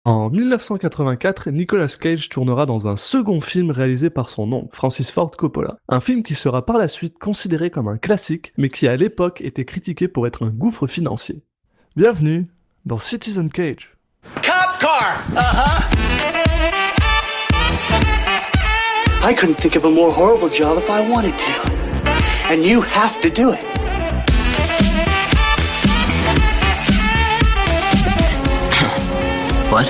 En 1984, Nicolas Cage tournera dans un second film réalisé par son oncle, Francis Ford Coppola. Un film qui sera par la suite considéré comme un classique, mais qui à l'époque était critiqué pour être un gouffre financier. Bienvenue dans Citizen Cage. Cop car! I couldn't think of a more horrible job if I wanted to. And you have to do it. What?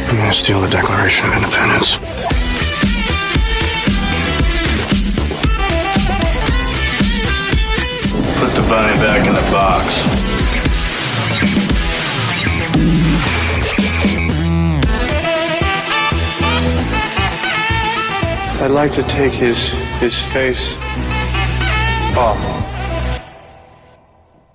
I'm gonna steal the Declaration of Independence. Put the bunny back in the box. I'd like to take his face off.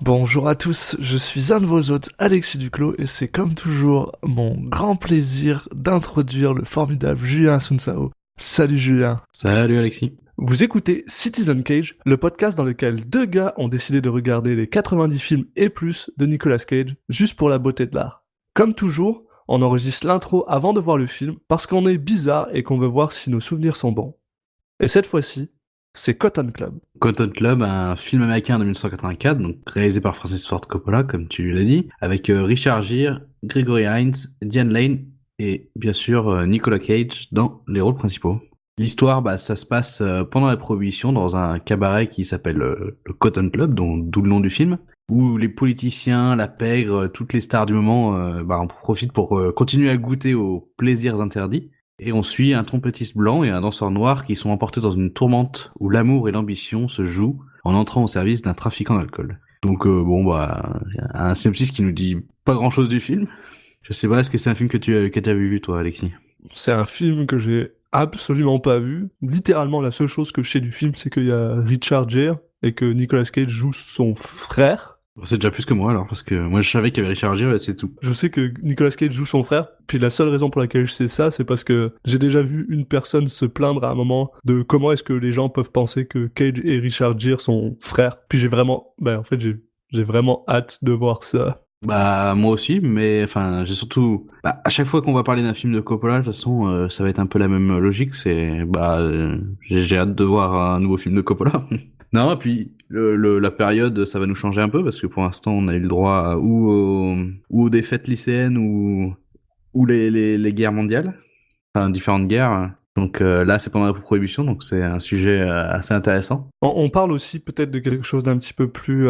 Bonjour à tous, je suis un de vos hôtes, Alexis Duclos, et c'est comme toujours mon grand plaisir d'introduire le formidable Julien Asunsao. Salut Julien. Salut Alexis. Vous écoutez Citizen Cage, le podcast dans lequel deux gars ont décidé de regarder les 90 films et plus de Nicolas Cage, juste pour la beauté de l'art. Comme toujours, on enregistre l'intro avant de voir le film, parce qu'on est bizarre et qu'on veut voir si nos souvenirs sont bons. Et cette fois-ci, c'est Cotton Club. Cotton Club, un film américain de 1984, donc réalisé par Francis Ford Coppola, comme tu l'as dit, avec Richard Gere, Gregory Hines, Diane Lane et bien sûr Nicolas Cage dans les rôles principaux. L'histoire, ça se passe pendant la Prohibition dans un cabaret qui s'appelle le Cotton Club, d'où le nom du film, où les politiciens, la pègre, toutes les stars du moment en profitent pour continuer à goûter aux plaisirs interdits. Et on suit un trompettiste blanc et un danseur noir qui sont emportés dans une tourmente où l'amour et l'ambition se jouent en entrant au service d'un trafiquant d'alcool. Donc un synopsis qui nous dit pas grand chose du film. Je sais pas, est-ce que c'est un film que tu as vu toi, Alexis? C'est un film que j'ai absolument pas vu. Littéralement, la seule chose que je sais du film, c'est qu'il y a Richard Gere et que Nicolas Cage joue son frère. C'est déjà plus que moi alors, parce que moi je savais qu'il y avait Richard Gere et c'est tout. Je sais que Nicolas Cage joue son frère, puis la seule raison pour laquelle je sais ça, c'est parce que j'ai déjà vu une personne se plaindre à un moment de comment est-ce que les gens peuvent penser que Cage et Richard Gere sont frères. Puis j'ai vraiment hâte de voir ça. Moi aussi, mais enfin j'ai surtout à chaque fois qu'on va parler d'un film de Coppola, de toute façon ça va être un peu la même logique, j'ai hâte de voir un nouveau film de Coppola. Non, et puis la période, ça va nous changer un peu parce que pour l'instant, on a eu le droit ou aux défaites lycéennes ou les guerres mondiales, enfin différentes guerres. Donc là, c'est pendant la Prohibition, donc c'est un sujet assez intéressant. On parle aussi peut-être de quelque chose d'un petit peu plus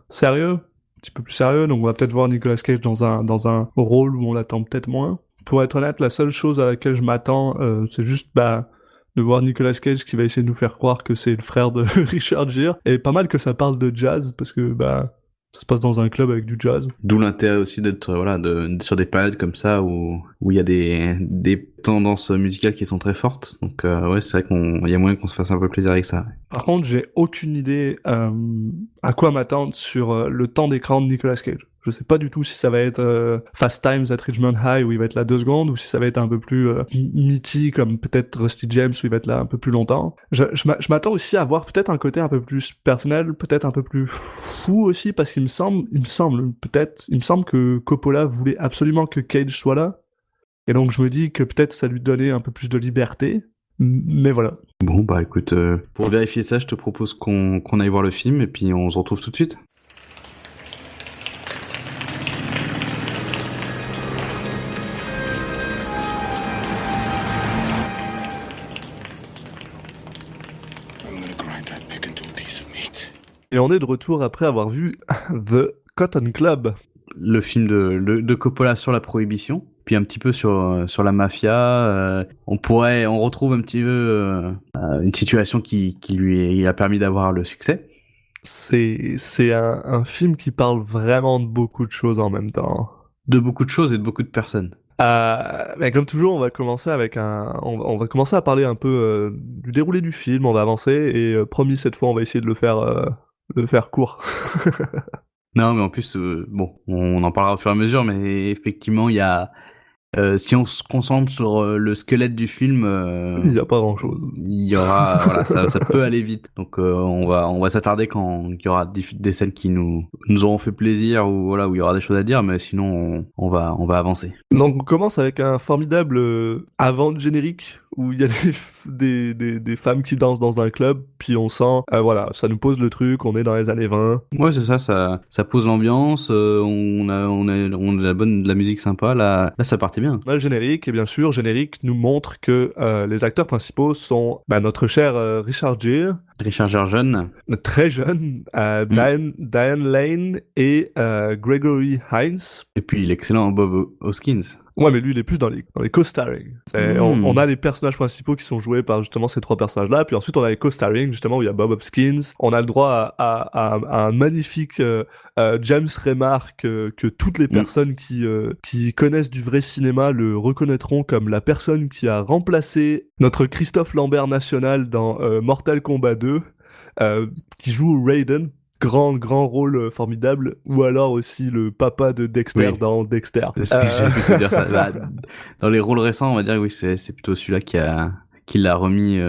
sérieux, un petit peu plus sérieux. Donc on va peut-être voir Nicolas Cage dans un rôle où on l'attend peut-être moins. Pour être honnête, la seule chose à laquelle je m'attends, c'est juste de voir Nicolas Cage qui va essayer de nous faire croire que c'est le frère de Richard Gere. Et pas mal que ça parle de jazz, parce que ça se passe dans un club avec du jazz. D'où l'intérêt aussi d'être sur des périodes comme ça où il y a des tendances musicales qui sont très fortes. Donc c'est vrai qu'il y a moyen qu'on se fasse un peu plaisir avec ça. Par contre, j'ai aucune idée à quoi m'attendre sur le temps d'écran de Nicolas Cage. Je sais pas du tout si ça va être Fast Times at Ridgemont High où il va être là 2 secondes, ou si ça va être un peu plus meaty comme peut-être Rusty James où il va être là un peu plus longtemps. Je m'attends aussi à voir peut-être un côté un peu plus personnel, peut-être un peu plus fou aussi, parce qu'il me semble que Coppola voulait absolument que Cage soit là. Et donc je me dis que peut-être ça lui donnait un peu plus de liberté. Mais voilà. Bon écoute, pour vérifier ça, je te propose qu'on aille voir le film et puis on se retrouve tout de suite. Et on est de retour après avoir vu The Cotton Club. Le film de Coppola sur la Prohibition, puis un petit peu sur la mafia. On retrouve un petit peu une situation qui lui a permis d'avoir le succès. C'est un film qui parle vraiment de beaucoup de choses en même temps. De beaucoup de choses et de beaucoup de personnes. Comme toujours, on va commencer à parler un peu du déroulé du film. On va avancer et promis, cette fois, on va essayer de le faire court. Non, mais en plus, on en parlera au fur et à mesure, mais effectivement, il y a Si on se concentre sur le squelette du film, Il n'y a pas grand-chose. il y aura, voilà, ça peut aller vite. Donc on va s'attarder quand il y aura des scènes qui nous auront fait plaisir ou voilà où il y aura des choses à dire, mais sinon on va avancer. Donc on commence avec un formidable avant de générique où il y a des femmes qui dansent dans un club, puis on sent, voilà, ça nous pose le truc, on est dans les années 20. Ouais, c'est ça pose l'ambiance, on a de la musique sympa, là ça partait bien. On a le générique, et bien sûr, générique nous montre que les acteurs principaux sont notre cher Richard Gere, Richard Gere jeune. très jeune, Diane Lane et Gregory Hines. Et puis l'excellent Bob Hoskins. Ouais, mais lui, il est plus dans les co-starring. On a les personnages principaux qui sont joués par justement ces trois personnages-là, puis ensuite on a les co-starring, justement, où il y a Bob Hoskins. On a le droit à un magnifique James Remar que toutes les personnes qui connaissent du vrai cinéma le reconnaîtront comme la personne qui a remplacé notre Christophe Lambert national dans Mortal Kombat 2, qui joue Raiden. Grand rôle formidable, ou alors aussi le papa de Dexter dans Dexter. C'est ce que j'ai pu te dire ça. Bah, dans les rôles récents, on va dire que oui, c'est plutôt celui-là qui l'a remis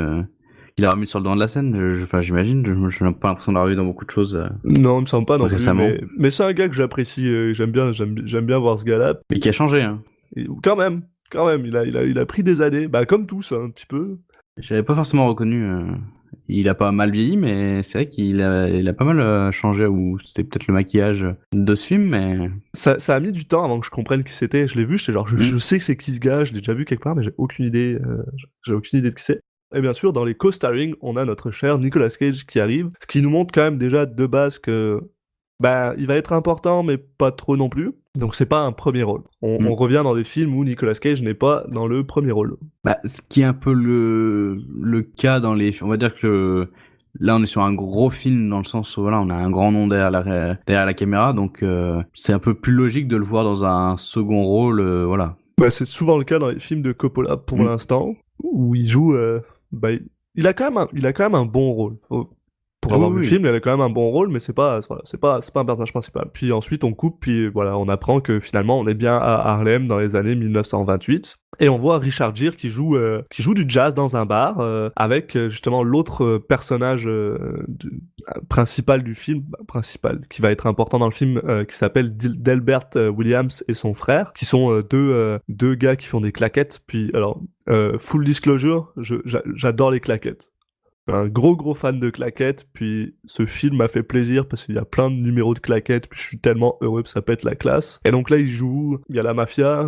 sur le devant de la scène. J'imagine. Je n'ai pas l'impression d'avoir vu dans beaucoup de choses. Non, il me semble pas non plus. Récemment. Mais c'est un gars que j'apprécie. J'aime bien voir ce gars-là. Mais qui a changé. Hein. Et quand même, il a pris des années. Bah comme tous, un petit peu. J'avais pas forcément reconnu. Il a pas mal vieilli, mais c'est vrai qu'il a pas mal changé, ou c'était peut-être le maquillage de ce film, mais... Ça a mis du temps avant que je comprenne qui c'était. Je l'ai vu, j'étais genre, je sais que c'est qui ce gars, je l'ai déjà vu quelque part, mais j'ai aucune idée de qui c'est. Et bien sûr, dans les co-starring, on a notre cher Nicolas Cage qui arrive, ce qui nous montre quand même déjà de base que... Bah, il va être important, mais pas trop non plus. Donc c'est pas un premier rôle. On revient dans des films où Nicolas Cage n'est pas dans le premier rôle. Bah, ce qui est un peu le cas dans les... On va dire que là, on est sur un gros film dans le sens où voilà, on a un grand nom derrière la caméra, donc c'est un peu plus logique de le voir dans un second rôle, voilà. Bah, c'est souvent le cas dans les films de Coppola pour l'instant, où il joue... il a quand même un bon rôle. Pour avoir vu le film, il avait quand même un bon rôle, mais c'est pas un personnage principal. Puis ensuite, on coupe, puis voilà, on apprend que finalement, on est bien à Harlem dans les années 1928. Et on voit Richard Gere qui joue du jazz dans un bar, avec justement l'autre personnage principal du film, qui va être important dans le film, qui s'appelle Delbert Williams et son frère, qui sont deux gars qui font des claquettes. Puis alors, full disclosure, j'adore les claquettes. Un gros fan de claquettes, puis ce film m'a fait plaisir parce qu'il y a plein de numéros de claquettes, puis je suis tellement heureux que ça pète la classe. Et donc là, il y a la mafia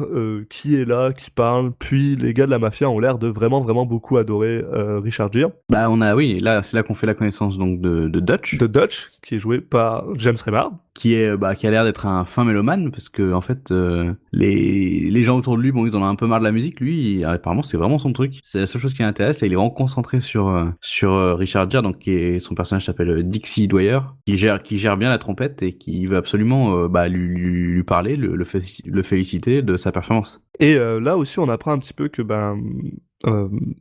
qui est là, qui parle, puis les gars de la mafia ont l'air de vraiment beaucoup adorer Richard Gere. Bah là, c'est là qu'on fait la connaissance donc de Dutch. De Dutch, qui est joué par James Remar. Qui a l'air d'être un fin mélomane, parce que en fait les gens autour de lui, bon, ils en ont un peu marre de la musique. Lui, apparemment, c'est vraiment son truc. C'est la seule chose qui l'intéresse. Là, il est vraiment concentré sur Richard Gere, donc son personnage s'appelle Dixie Dwyer, qui gère bien la trompette et qui veut absolument lui parler, le féliciter de sa performance. Et là aussi, on apprend un petit peu que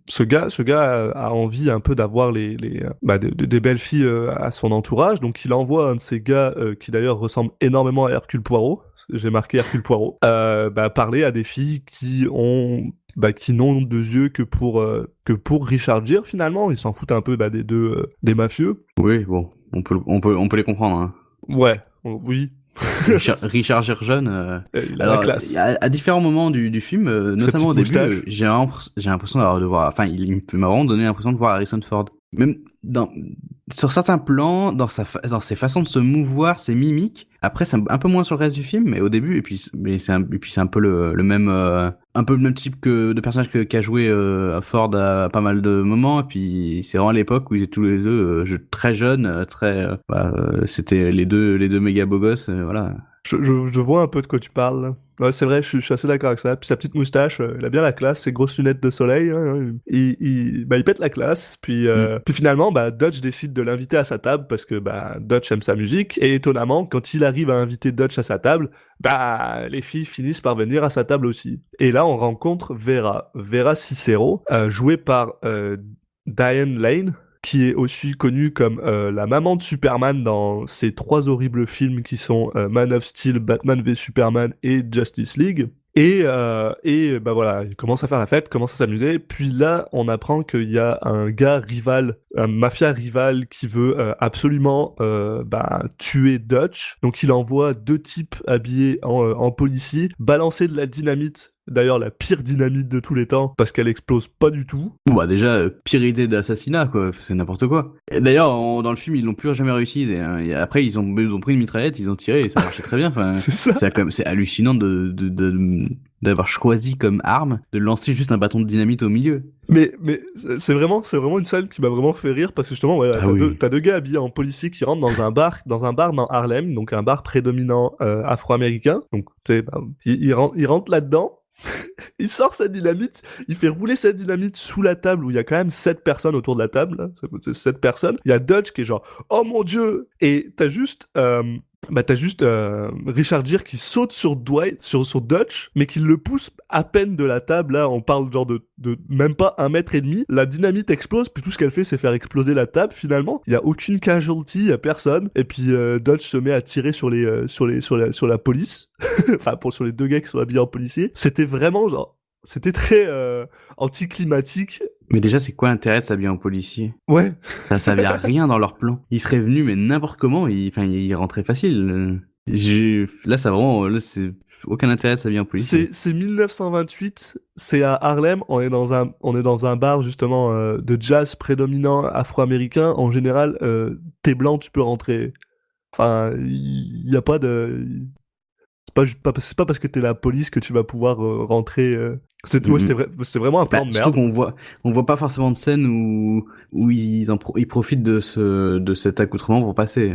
ce gars a envie un peu d'avoir des belles filles à son entourage, donc il envoie un de ces gars qui d'ailleurs ressemble énormément à Hercule Poirot. J'ai marqué Hercule Poirot. Parler à des filles qui n'ont deux yeux que pour Richard Gere finalement. Ils s'en foutent un peu des mafieux. Oui, bon, on peut les comprendre. Hein. Ouais, oui. Richard Gere jeune, il a la classe. À différents moments du film, notamment au début, j'ai l'impression de voir. Enfin, il m'a vraiment donné l'impression de voir Harrison Ford. Même sur certains plans, dans ses façons de se mouvoir, ses mimiques. Après, c'est un peu moins sur le reste du film, mais au début, c'est un peu le même, un peu le même type de personnage qu'a joué Ford à pas mal de moments. Et puis c'est vraiment à l'époque où ils étaient tous les deux très jeunes, c'était les deux méga beaux gosses, voilà. Je vois un peu de quoi tu parles. Ouais, c'est vrai, je suis assez d'accord avec ça. Puis sa petite moustache, il a bien la classe, ses grosses lunettes de soleil, il pète la classe. Puis finalement, Dutch décide de l'inviter à sa table parce que Dutch aime sa musique. Et étonnamment, quand il arrive à inviter Dutch à sa table, les filles finissent par venir à sa table aussi. Et là, on rencontre Vera Cicero, jouée par Diane Lane, qui est aussi connue comme la maman de Superman dans ces trois horribles films qui sont Man of Steel, Batman v Superman et Justice League. Et bah voilà, il commence à faire la fête, commence à s'amuser. Puis là, on apprend qu'il y a un gars rival, un mafia rival qui veut absolument tuer Dutch. Donc il envoie 2 types habillés en policier balancer de la dynamite. D'ailleurs, la pire dynamite de tous les temps, parce qu'elle explose pas du tout. Bon, bah déjà, pire idée d'assassinat, quoi. C'est n'importe quoi. Et d'ailleurs, dans le film, ils l'ont plus jamais réussi. Et après, ils ont pris une mitraillette, ils ont tiré et ça marchait très bien. Enfin, C'est ça. c'est hallucinant d'avoir choisi comme arme de lancer juste un bâton de dynamite au milieu. Mais c'est vraiment une scène qui m'a vraiment fait rire parce que justement, ouais, t'as deux gars habillés en policier qui rentrent dans un bar dans Harlem, donc un bar prédominant afro-américain. Donc, tu sais, ils rentrent là-dedans. Il sort sa dynamite, il fait rouler sa dynamite sous la table où il y a quand même 7 personnes autour de la table, là. C'est 7 personnes. Il y a Dutch qui est genre « Oh mon Dieu !» Et t'as juste Richard Gere qui saute sur Dwight, sur Dutch, mais qui le pousse à peine de la table. Là, on parle genre de même pas 1,5 mètre. La dynamite explose, puis tout ce qu'elle fait, c'est faire exploser la table, finalement. Il y a aucune casualty, il y a personne. Et puis, Dutch se met à tirer sur la police. Enfin, sur les 2 gars qui sont habillés en policier. C'était vraiment genre, c'était très anticlimatique. Mais déjà, c'est quoi l'intérêt de s'habiller en policier? Ouais. Ça servait à rien dans leur plan. Ils seraient venus, mais n'importe comment, ils rentraient facile. Là, c'est aucun intérêt de s'habiller en policier. C'est 1928, c'est à Harlem, on est dans un bar justement de jazz prédominant afro-américain. En général, t'es blanc, tu peux rentrer. Enfin, il y a pas de... C'est pas parce que t'es la police que tu vas pouvoir rentrer. C'était vraiment un plan de merde. Surtout on voit pas forcément de scène où ils profitent de cet accoutrement pour passer.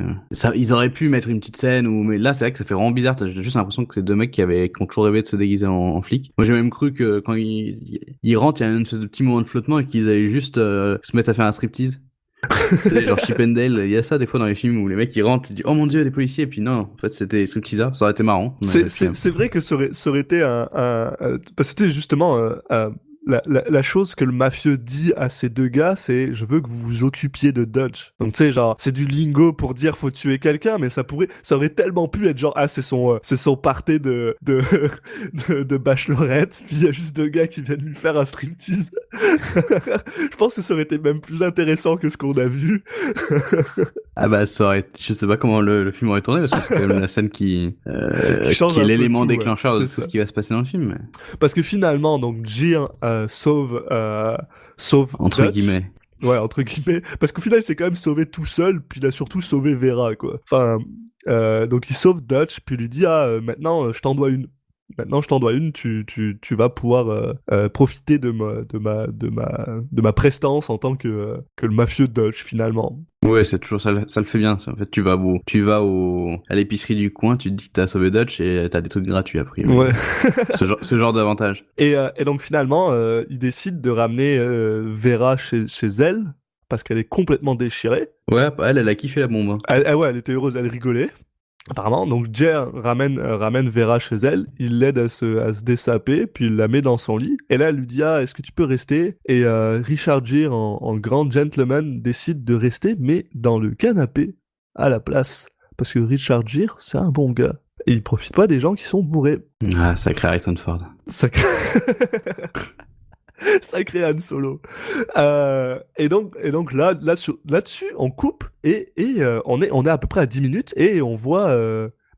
Ils auraient pu mettre une petite scène mais là c'est vrai que ça fait vraiment bizarre. T'as juste l'impression que c'est 2 mecs qui ont toujours rêvé de se déguiser en flic. Moi j'ai même cru que quand ils rentrent, il y a une espèce de petit moment de flottement et qu'ils allaient juste se mettre à faire un striptease. Genre Chip and Dale, il y a ça des fois dans les films où les mecs ils rentrent, ils disent oh mon dieu des policiers, et puis non, en fait c'était stripteaseur, ça aurait été marrant. C'est vrai que ça aurait été parce que c'était justement la chose que le mafieux dit à ces 2 gars, c'est je veux que vous vous occupiez de Dutch. Donc tu sais genre c'est du lingo pour dire faut tuer quelqu'un, mais ça aurait tellement pu être genre c'est son party de bachelorette, puis il y a juste 2 gars qui viennent lui faire un striptease. Je pense que ça aurait été même plus intéressant que ce qu'on a vu. Ah bah je sais pas comment le film aurait tourné, parce que c'est quand même la scène qui est l'élément déclencheur de tout ce qui va se passer dans le film. Mais... Parce que finalement donc Gere sauve entre Dutch. Guillemets. Ouais, entre guillemets. Parce qu'au final, il s'est quand même sauvé tout seul, puis il a surtout sauvé Vera, quoi. Enfin, donc il sauve Dutch, puis il lui dit maintenant, je t'en dois une. Maintenant, je t'en dois une, tu vas pouvoir profiter de ma prestance en tant que le mafieux Dutch, finalement. Ouais, c'est toujours ça le fait bien. En fait, tu vas à l'épicerie du coin, tu te dis que t'as sauvé Dutch et t'as des trucs gratuits après. Ouais. ce genre d'avantage. Et donc finalement, il décide de ramener Vera chez elle parce qu'elle est complètement déchirée. Ouais, elle a kiffé la bombe. Hein. Elle était heureuse, elle rigolait. Apparemment, donc Gere ramène Vera chez elle, il l'aide à se dessaper, puis il la met dans son lit. Et là, elle lui dit est-ce que tu peux rester? Et Richard Gere, en grand gentleman, décide de rester, mais dans le canapé à la place, parce que Richard Gere, c'est un bon gars. Et il profite pas des gens qui sont bourrés. Ah, sacré Harrison Ford. Sacré Han Solo. Et donc là-dessus, on coupe et on est à peu près à 10 minutes et on voit...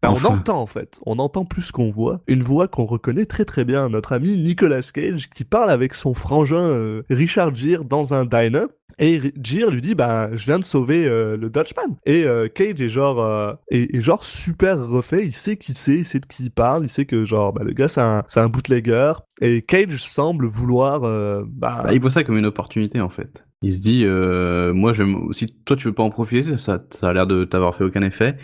On entend en fait, on entend plus qu'on voit, une voix qu'on reconnaît très très bien, notre ami Nicolas Cage qui parle avec son frangin Richard Gere dans un diner. Et Gere lui dit je viens de sauver le Dutchman. Et Cage est genre super refait, il sait qui c'est, il sait de qui il parle, il sait que le gars c'est un bootlegger. Et Cage semble vouloir il voit ça comme une opportunité en fait. Il se dit moi si toi tu veux pas en profiter, ça a l'air de t'avoir fait aucun effet.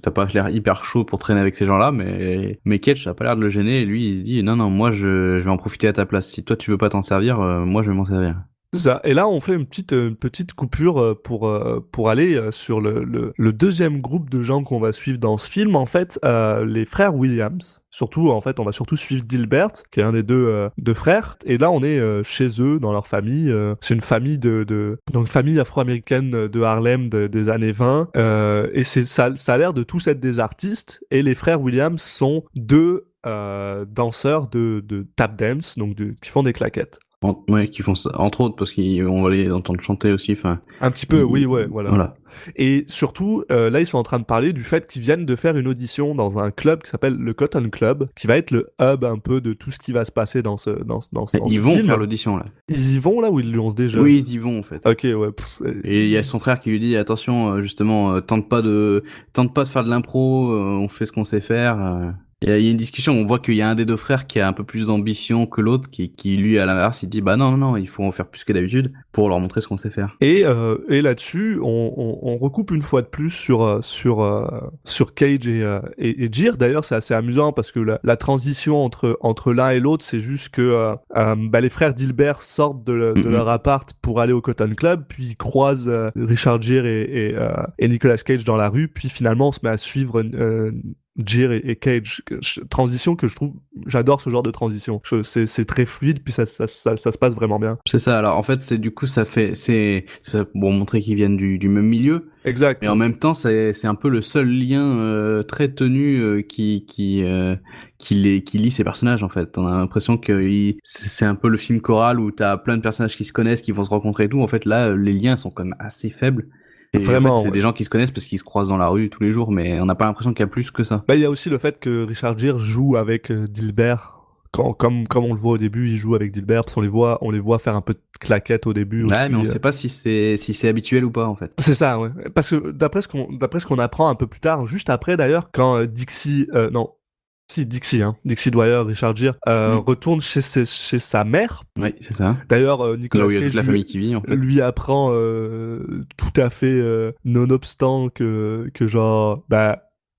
T'as pas l'air hyper chaud pour traîner avec ces gens-là, mais Cage, ça a pas l'air de le gêner, et lui, il se dit, non, moi, je vais en profiter à ta place. Si toi, tu veux pas t'en servir, moi, je vais m'en servir. C'est ça. Et là, on fait une petite coupure pour aller sur le deuxième groupe de gens qu'on va suivre dans ce film, en fait, les frères Williams. Surtout, en fait, on va surtout suivre Dilbert, qui est un des deux frères. Et là, on est chez eux, dans leur famille. C'est une famille donc famille afro-américaine de Harlem des années 20. Et ça a l'air de tous être des artistes. Et les frères Williams sont 2 danseurs de tap dance, donc qui font des claquettes. Ouais, qui font ça, entre autres, parce qu'on va les entendre chanter aussi, enfin... Un petit peu, oui, ouais, voilà. Voilà. Et surtout, là, ils sont en train de parler du fait qu'ils viennent de faire une audition dans un club qui s'appelle le Cotton Club, qui va être le hub un peu de tout ce qui va se passer dans ce Ils vont faire l'audition, là. Ils y vont, là, ou ils l'ont déjà? Oui, ils y vont, en fait. Ok, ouais. Et il y a son frère qui lui dit, attention, justement, tente pas de faire de l'impro, on fait ce qu'on sait faire. Il y a une discussion, on voit qu'il y a un des deux frères qui a un peu plus d'ambition que l'autre, qui lui, à l'inverse, il dit, bah non, il faut en faire plus que d'habitude pour leur montrer ce qu'on sait faire. Et là-dessus, on recoupe une fois de plus sur Cage et Jir. D'ailleurs, c'est assez amusant parce que la transition entre l'un et l'autre, c'est juste que les frères Dilbert sortent de leur appart pour aller au Cotton Club, puis ils croisent Richard Jir et Nicolas Cage dans la rue, puis finalement on se met à suivre Jir et Cage. Transition que je trouve, j'adore ce genre de transition. C'est très fluide, puis ça se passe vraiment bien. C'est ça. Alors en fait, c'est pour montrer qu'ils viennent du même milieu. Exact. Et en même temps, c'est un peu le seul lien très tenu qui lie ces personnages, en fait. On a l'impression que c'est un peu le film choral où t'as plein de personnages qui se connaissent, qui vont se rencontrer et tout. En fait, là, les liens sont quand même assez faibles. Et vraiment, en fait, c'est des gens qui se connaissent parce qu'ils se croisent dans la rue tous les jours, mais on n'a pas l'impression qu'il y a plus que ça. Il y a aussi le fait que Richard Gere joue avec Dilbert. Comme on le voit au début, il joue avec Dilbert, parce qu'on les voit faire un peu de claquettes au début aussi. Ouais, mais on sait pas si c'est habituel ou pas, en fait. C'est ça, ouais. Parce que d'après ce qu'on apprend un peu plus tard, juste après d'ailleurs, quand Dixie Dwyer, Richard Gere, retourne chez sa mère. Oui, c'est ça. D'ailleurs, Nicolas Cage, toute la famille qui vit, en fait, lui apprend tout à fait, nonobstant que genre,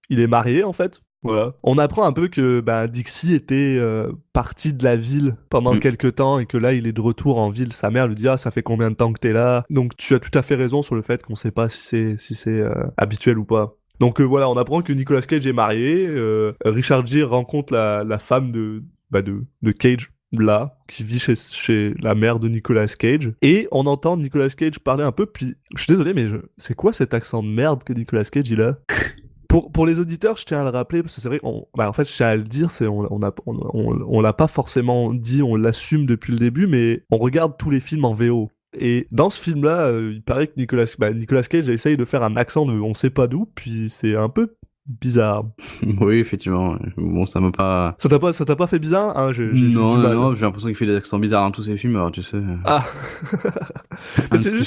il est marié en fait. Voilà. On apprend un peu que Dixie était parti de la ville pendant quelques temps et que là il est de retour en ville. Sa mère lui dit ça fait combien de temps que t'es là? Donc tu as tout à fait raison sur le fait qu'on sait pas si c'est habituel ou pas. Donc voilà, on apprend que Nicolas Cage est marié. Richard Gere rencontre la femme de Cage là, qui vit chez la mère de Nicolas Cage. Et on entend Nicolas Cage parler un peu. Puis je suis désolé, mais c'est quoi cet accent de merde que Nicolas Cage il a? Pour les auditeurs, je tiens à le rappeler, parce que c'est vrai, en fait, je tiens à le dire, on l'a pas forcément dit, on l'assume depuis le début, mais on regarde tous les films en VO. Et dans ce film-là, il paraît que Nicolas Cage essaye de faire un accent de on sait pas d'où, puis c'est un peu bizarre. Oui, effectivement. Bon, ça m'a pas... Ça t'a pas fait bizarre, hein? Non, j'ai l'impression qu'il fait des accents bizarres dans tous ses films, alors tu sais. Ah. Mais c'est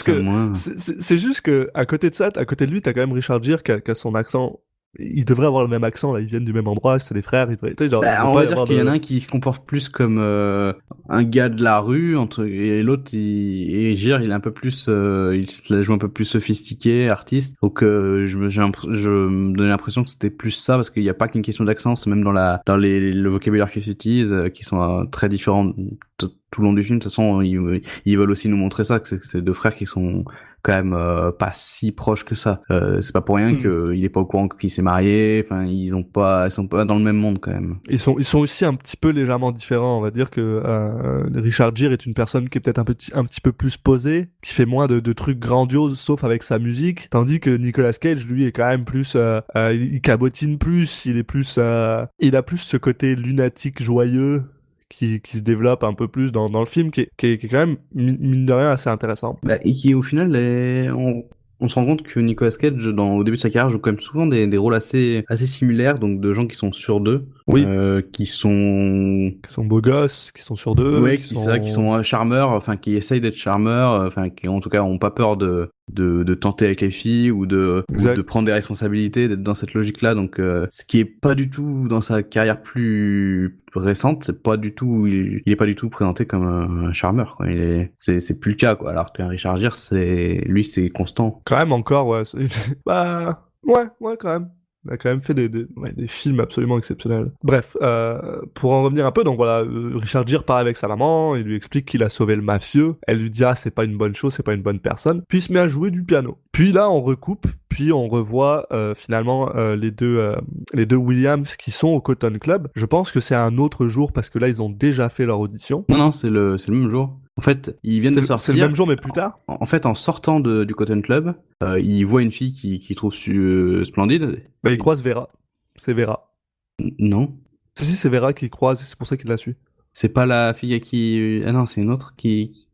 juste que à côté de lui, t'as quand même Richard Gere qui a son accent. Ils devraient avoir le même accent, là, ils viennent du même endroit, c'est des frères, on va dire qu'il y en a un qui se comporte plus comme un gars de la rue, et l'autre, Gere, il est un peu plus, il se la joue un peu plus sophistiqué, artiste. Donc je me donnais l'impression que c'était plus ça, parce qu'il n'y a pas qu'une question d'accent, c'est même dans le vocabulaire qu'ils utilisent, qui sont très différents tout le long du film. De toute façon, ils veulent aussi nous montrer ça, que c'est deux frères qui sont quand même pas si proches que ça. C'est pas pour rien qu'il est pas au courant qu'il s'est marié. Enfin, ils sont pas dans le même monde quand même. Ils sont aussi un petit peu légèrement différents. On va dire que Richard Gere est une personne qui est peut-être un petit peu plus posée, qui fait moins de trucs grandioses, sauf avec sa musique. Tandis que Nicolas Cage, lui, est quand même plus, il cabotine plus, il a plus ce côté lunatique joyeux qui se développe un peu plus dans le film, qui est quand même, mine de rien, assez intéressant. Et qui, au final, on se rend compte que Nicolas Cage, au début de sa carrière, joue quand même souvent des rôles assez similaires, donc de gens qui sont sûrs d'eux. Oui. Qui sont beaux gosses, qui sont sûrs d'eux. Oui, qui sont charmeurs, enfin, qui essayent d'être charmeurs, enfin, qui en tout cas ont pas peur de tenter avec les filles ou de prendre des responsabilités, d'être dans cette logique-là. Donc, ce qui est pas du tout dans sa carrière plus récente, c'est pas du tout, il est pas du tout présenté comme un charmeur, quoi. C'est plus le cas, quoi. Alors qu'un Richard Gere, c'est constant. Quand même encore, ouais. Ouais, quand même. Il a quand même fait des films absolument exceptionnels. Bref, pour en revenir un peu, donc voilà, Richard Gere part avec sa maman, il lui explique qu'il a sauvé le mafieux, elle lui dit c'est pas une bonne chose, c'est pas une bonne personne, puis il se met à jouer du piano. Puis là, on recoupe, puis on revoit finalement les deux Williams qui sont au Cotton Club. Je pense que c'est un autre jour, parce que là, ils ont déjà fait leur audition. Non, c'est le même jour. En fait, ils viennent de sortir. C'est le même jour, mais plus tard. En fait, en sortant du Cotton Club, ils voient une fille qui trouve splendide. Ils croisent Vera. C'est Vera. Non. Si, c'est Vera qui croise, et c'est pour ça qu'il la suit. C'est pas la fille à qui... Ah non, c'est une autre qui...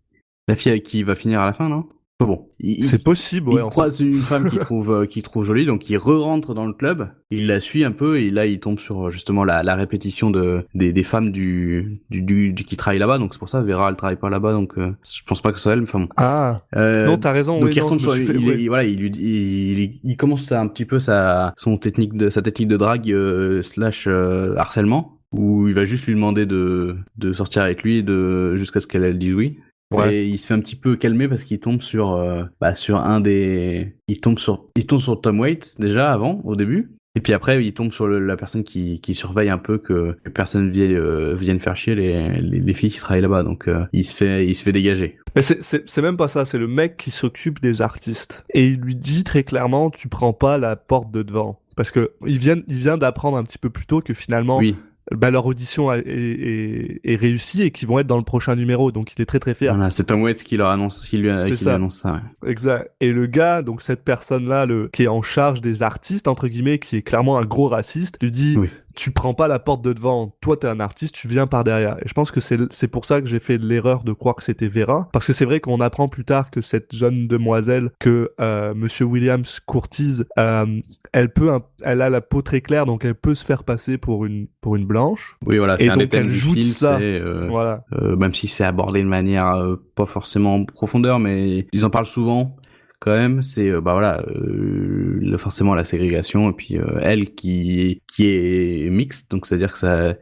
La fille avec qui il va finir à la fin, non? Bon. C'est possible, ouais. Il croise une femme qu'il trouve jolie, donc il re-rentre dans le club, il la suit un peu, et là il tombe sur justement la répétition des femmes qui travaillent là-bas, donc c'est pour ça, Vera elle travaille pas là-bas, donc je pense pas que ce soit elle, mais enfin bon. Ah, non, t'as raison, donc oui, il non, retombe sur voilà, il commence un petit peu sa technique de drague slash harcèlement, où il va juste lui demander de sortir avec lui jusqu'à ce qu'elle dise oui. Ouais. Et il se fait un petit peu calmer parce qu'il tombe sur il tombe sur Tom Waits déjà avant, au début, et puis après il tombe sur la personne qui surveille un peu que personne vienne faire chier les filles qui travaillent là-bas, donc il se fait dégager. Mais c'est même pas ça, c'est le mec qui s'occupe des artistes. Et il lui dit très clairement, tu prends pas la porte de devant. Parce que il vient d'apprendre un petit peu plus tôt que finalement, Oui. Leur audition est réussie et qu'ils vont être dans le prochain numéro, donc il est très très fier. Voilà, c'est Tom Waits qui lui annonce ça. Ouais. Exact. Et le gars, donc cette personne-là, qui est en charge des artistes, entre guillemets, qui est clairement un gros raciste, lui dit, Oui. tu prends pas la porte de devant, toi t'es un artiste, tu viens par derrière. Et je pense que c'est pour ça que j'ai fait l'erreur de croire que c'était Vera, parce que c'est vrai qu'on apprend plus tard que cette jeune demoiselle que Monsieur Williams courtise, elle a la peau très claire, donc elle peut se faire passer pour une blanche. Oui, voilà, c'est et un donc des thèmes elle du joue de film, ça. c'est Voilà. même si c'est abordé de manière pas forcément en profondeur, mais ils en parlent souvent quand même, c'est forcément la ségrégation, et puis elle qui est mixte, donc c'est-à-dire que ça,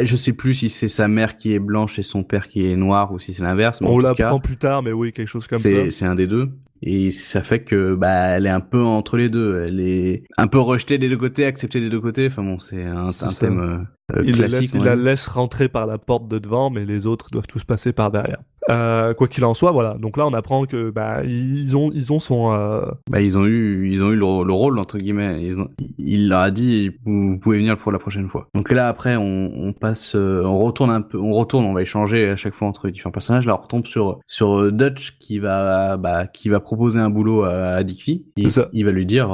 je sais plus si c'est sa mère qui est blanche et son père qui est noir, ou si c'est l'inverse, mais on en tout cas, l'apprend plus tard, mais oui, quelque chose comme ça. C'est un des deux. Et ça fait que elle est un peu entre les deux. Elle est un peu rejetée des deux côtés, acceptée des deux côtés. Enfin bon, c'est un thème classique. Il la laisse rentrer par la porte de devant, mais les autres doivent tous passer par derrière. Quoi qu'il en soit, voilà. Donc là, on apprend que ils ont son. Ils ont eu le rôle, entre guillemets. Il leur a dit, vous pouvez venir pour la prochaine fois. Donc là, après, on passe, on retourne, on va échanger à chaque fois entre les différents personnages. Là, on retombe sur Dutch qui va proposer un boulot à Dixie. Il va lui dire,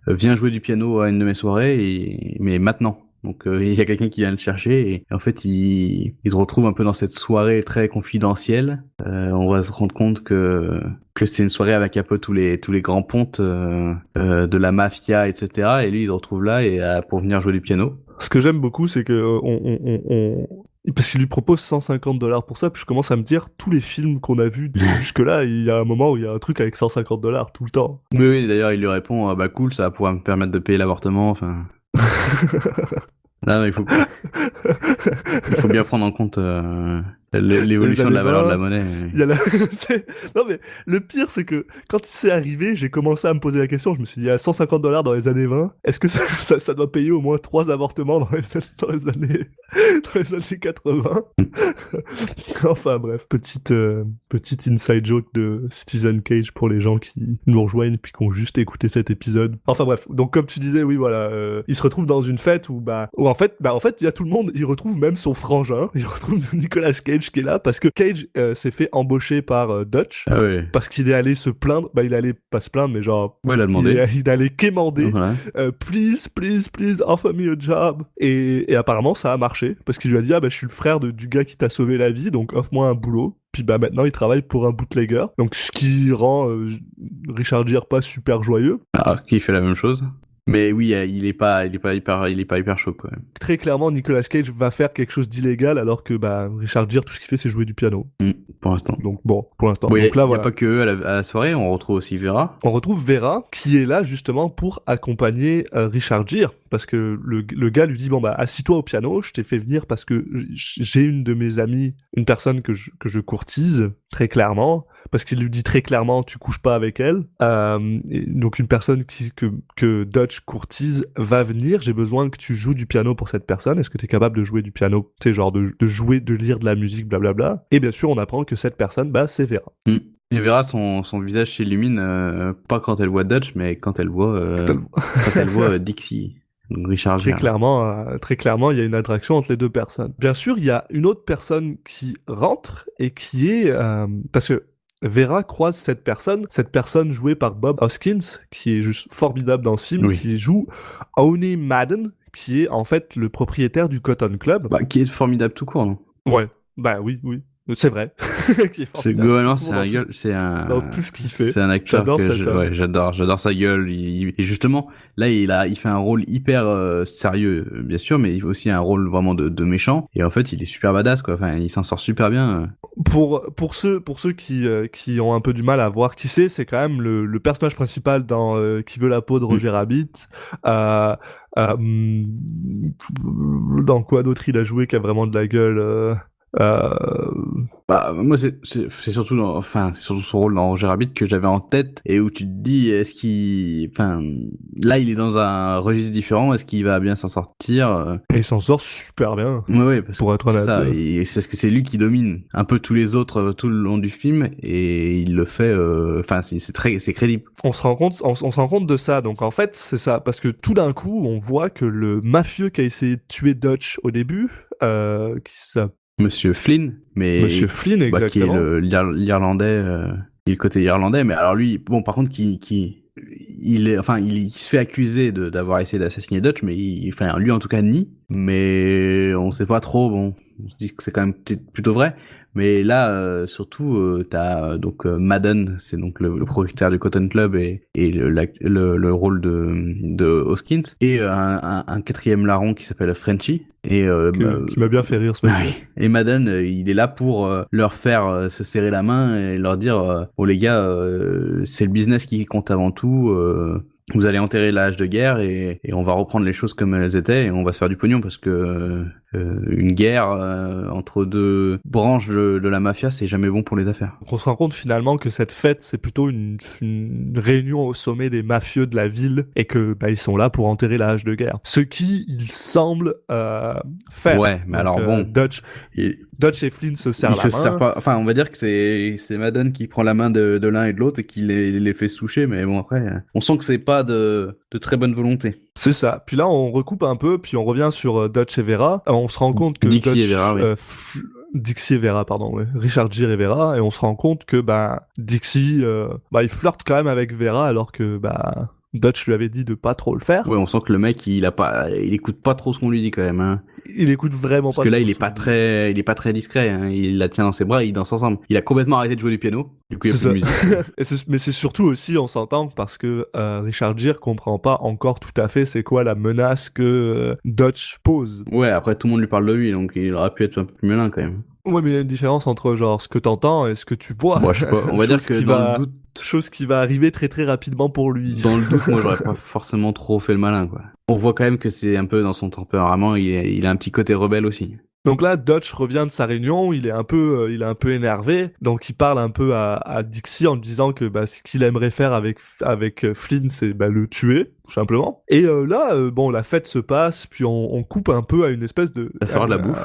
viens jouer du piano à une de mes soirées, mais maintenant. Donc il y a quelqu'un qui vient le chercher, et en fait il se retrouve un peu dans cette soirée très confidentielle. On va se rendre compte que c'est une soirée avec un peu tous les grands pontes de la mafia, etc. Et lui il se retrouve là pour venir jouer du piano. Ce que j'aime beaucoup, c'est que parce qu'il lui propose $150 pour ça, puis je commence à me dire, tous les films qu'on a vus jusque-là, il y a un moment où il y a un truc avec $150 tout le temps. Oui, d'ailleurs il lui répond, cool, ça va pouvoir me permettre de payer l'avortement, enfin... Non, il faut bien prendre en compte l'évolution de la valeur de la monnaie. Il y a Non mais le pire, c'est que quand c'est arrivé, j'ai commencé à me poser la question. Je me suis dit, à $150 dans les années 20, est-ce que ça doit payer au moins 3 avortements dans les années 80? Enfin bref, petite inside joke de Citizen Cage pour les gens qui nous rejoignent puis qui ont juste écouté cet épisode. Enfin bref, donc comme tu disais, oui voilà, il se retrouve dans une fête où en fait il y a tout le monde. Il retrouve même son frangin, il retrouve Nicolas Cage qui est là parce que Cage s'est fait embaucher par Dutch, parce qu'il est allé se plaindre. Il allait pas se plaindre, mais genre il a demandé. Il allait quémander, voilà. please offer me a job, et apparemment ça a marché parce qu'il lui a dit, je suis le frère du gars qui t'a sauvé la vie, donc offre-moi un boulot. Puis maintenant il travaille pour un bootlegger, donc ce qui rend Richard Gere pas super joyeux. Qui fait la même chose. Mais oui, il est pas hyper chaud quand même. Très clairement, Nicolas Cage va faire quelque chose d'illégal, alors que Richard Gere, tout ce qu'il fait, c'est jouer du piano. Pour l'instant. Donc bon, pour l'instant. Donc là, il n'y a pas que eux à la soirée, on retrouve aussi Vera. On retrouve Vera, qui est là justement pour accompagner Richard Gere, parce que le gars lui dit, assis-toi au piano, je t'ai fait venir parce que j'ai une de mes amies, une personne que je courtise, très clairement, parce qu'il lui dit très clairement, tu couches pas avec elle. Donc une personne que Dutch courtise va venir, j'ai besoin que tu joues du piano pour cette personne, est-ce que t'es capable de jouer du piano, tu sais, genre de jouer, de lire de la musique, blablabla. Et bien sûr, on apprend que cette personne, c'est Vera. Et Vera, son visage s'illumine, pas quand elle voit Dutch, mais quand elle voit, quand elle voit Dixie. Donc Richard Gere. Très clairement, il y a une attraction entre les deux personnes. Bien sûr, il y a une autre personne qui rentre et qui est... parce que Vera croise cette personne jouée par Bob Hoskins, qui est juste formidable dans ce film, qui joue Oni Madden, qui est en fait le propriétaire du Cotton Club. Bah, qui est formidable tout court, non? Ouais, bah oui, c'est vrai. Qui est C'est formidable. globalement, c'est un gueule, Dans tout ce qu'il fait. C'est un acteur J'adore que cet homme. ouais, j'adore sa gueule. Et justement, là, il fait un rôle hyper sérieux, bien sûr, mais il fait aussi un rôle vraiment de méchant. Et en fait, il est super badass, quoi. Enfin, il s'en sort super bien. Pour ceux qui ont un peu du mal à voir qui c'est quand même le personnage principal dans Qui veut la peau de Roger Rabbit. Euh, dans quoi d'autre il a joué qui a vraiment de la gueule Bah, moi, c'est surtout c'est surtout son rôle dans Roger Rabbit que j'avais en tête et où tu te dis, là, il est dans un registre différent, est-ce qu'il va bien s'en sortir? Et il s'en sort super bien. Ouais, parce Pour que être c'est honnête. ça, et c'est parce que c'est lui qui domine un peu tous les autres tout le long du film et il le fait, c'est crédible. On se rend compte de ça. Donc en fait, c'est ça. Parce que tout d'un coup, on voit que le mafieux qui a essayé de tuer Dutch au début, qui s'appelle Monsieur Flynn, Monsieur Flynn, qui est exactement. l'Irlandais, il est le côté irlandais, mais alors lui, bon, par contre, il se fait accuser d'avoir essayé d'assassiner Dutch, mais lui en tout cas nie, mais on sait pas trop, bon, on se dit que c'est quand même plutôt vrai, mais là, surtout, t'as donc Madden, c'est donc le propriétaire du Cotton Club et le rôle de Hoskins, et un quatrième larron qui s'appelle Frenchie, et Qui m'a bien fait rire ce mec. oui. Et Madden, il est là pour leur faire se serrer la main et leur dire oh les gars, c'est le business qui compte avant tout. Vous allez enterrer l'âge de guerre et on va reprendre les choses comme elles étaient et on va se faire du pognon parce que une guerre entre deux branches de la mafia, c'est jamais bon pour les affaires. Donc on se rend compte finalement que cette fête, c'est plutôt une réunion au sommet des mafieux de la ville et que ils sont là pour enterrer la hache de guerre. Ce qui, il semble faire. Ouais, mais donc, alors bon, Dutch et Flynn se serrent il la se main. sert pas. Enfin, on va dire que c'est Madden qui prend la main de l'un et de l'autre et qui les fait se toucher, mais bon après, on sent que c'est pas de très bonne volonté. C'est ça. Puis là, on recoupe un peu, puis on revient sur Dutch et Vera. On se rend compte que Dixie Dutch, et Vera, oui. Dixie et Vera, pardon, ouais. Richard Gere et Vera, et on se rend compte que Dixie, il flirte quand même avec Vera, alors que Dutch lui avait dit de pas trop le faire. Ouais, on sent que le mec, il écoute pas trop ce qu'on lui dit quand même. Hein. Il écoute vraiment Parce pas. que là, trop il est ce pas qu'on très, il est pas très discret. Hein. Il la tient dans ses bras, ils dansent ensemble. Il a complètement arrêté de jouer du piano. Du coup, il y a C'est plus de ça. musique. Mais c'est surtout aussi, on s'entend, parce que Richard Gere comprend pas encore tout à fait c'est quoi la menace que Dutch pose. Ouais, après tout le monde lui parle de lui, donc il aurait pu être un peu plus malin quand même. Ouais, mais il y a une différence entre genre ce que t'entends et ce que tu vois. Bon, je sais pas. On va dire que dans le doute, chose qui va arriver très très rapidement pour lui. dans le doute, moi, j'aurais pas forcément trop fait le malin, quoi. On voit quand même que c'est un peu dans son tempérament. Il a un petit côté rebelle aussi. Donc là, Dutch revient de sa réunion, il est un peu énervé, donc il parle un peu à Dixie en lui disant que ce qu'il aimerait faire avec Flynn, c'est le tuer, tout simplement. Et là, la fête se passe, puis on coupe un peu à une espèce de... Ça sera de la bouffe.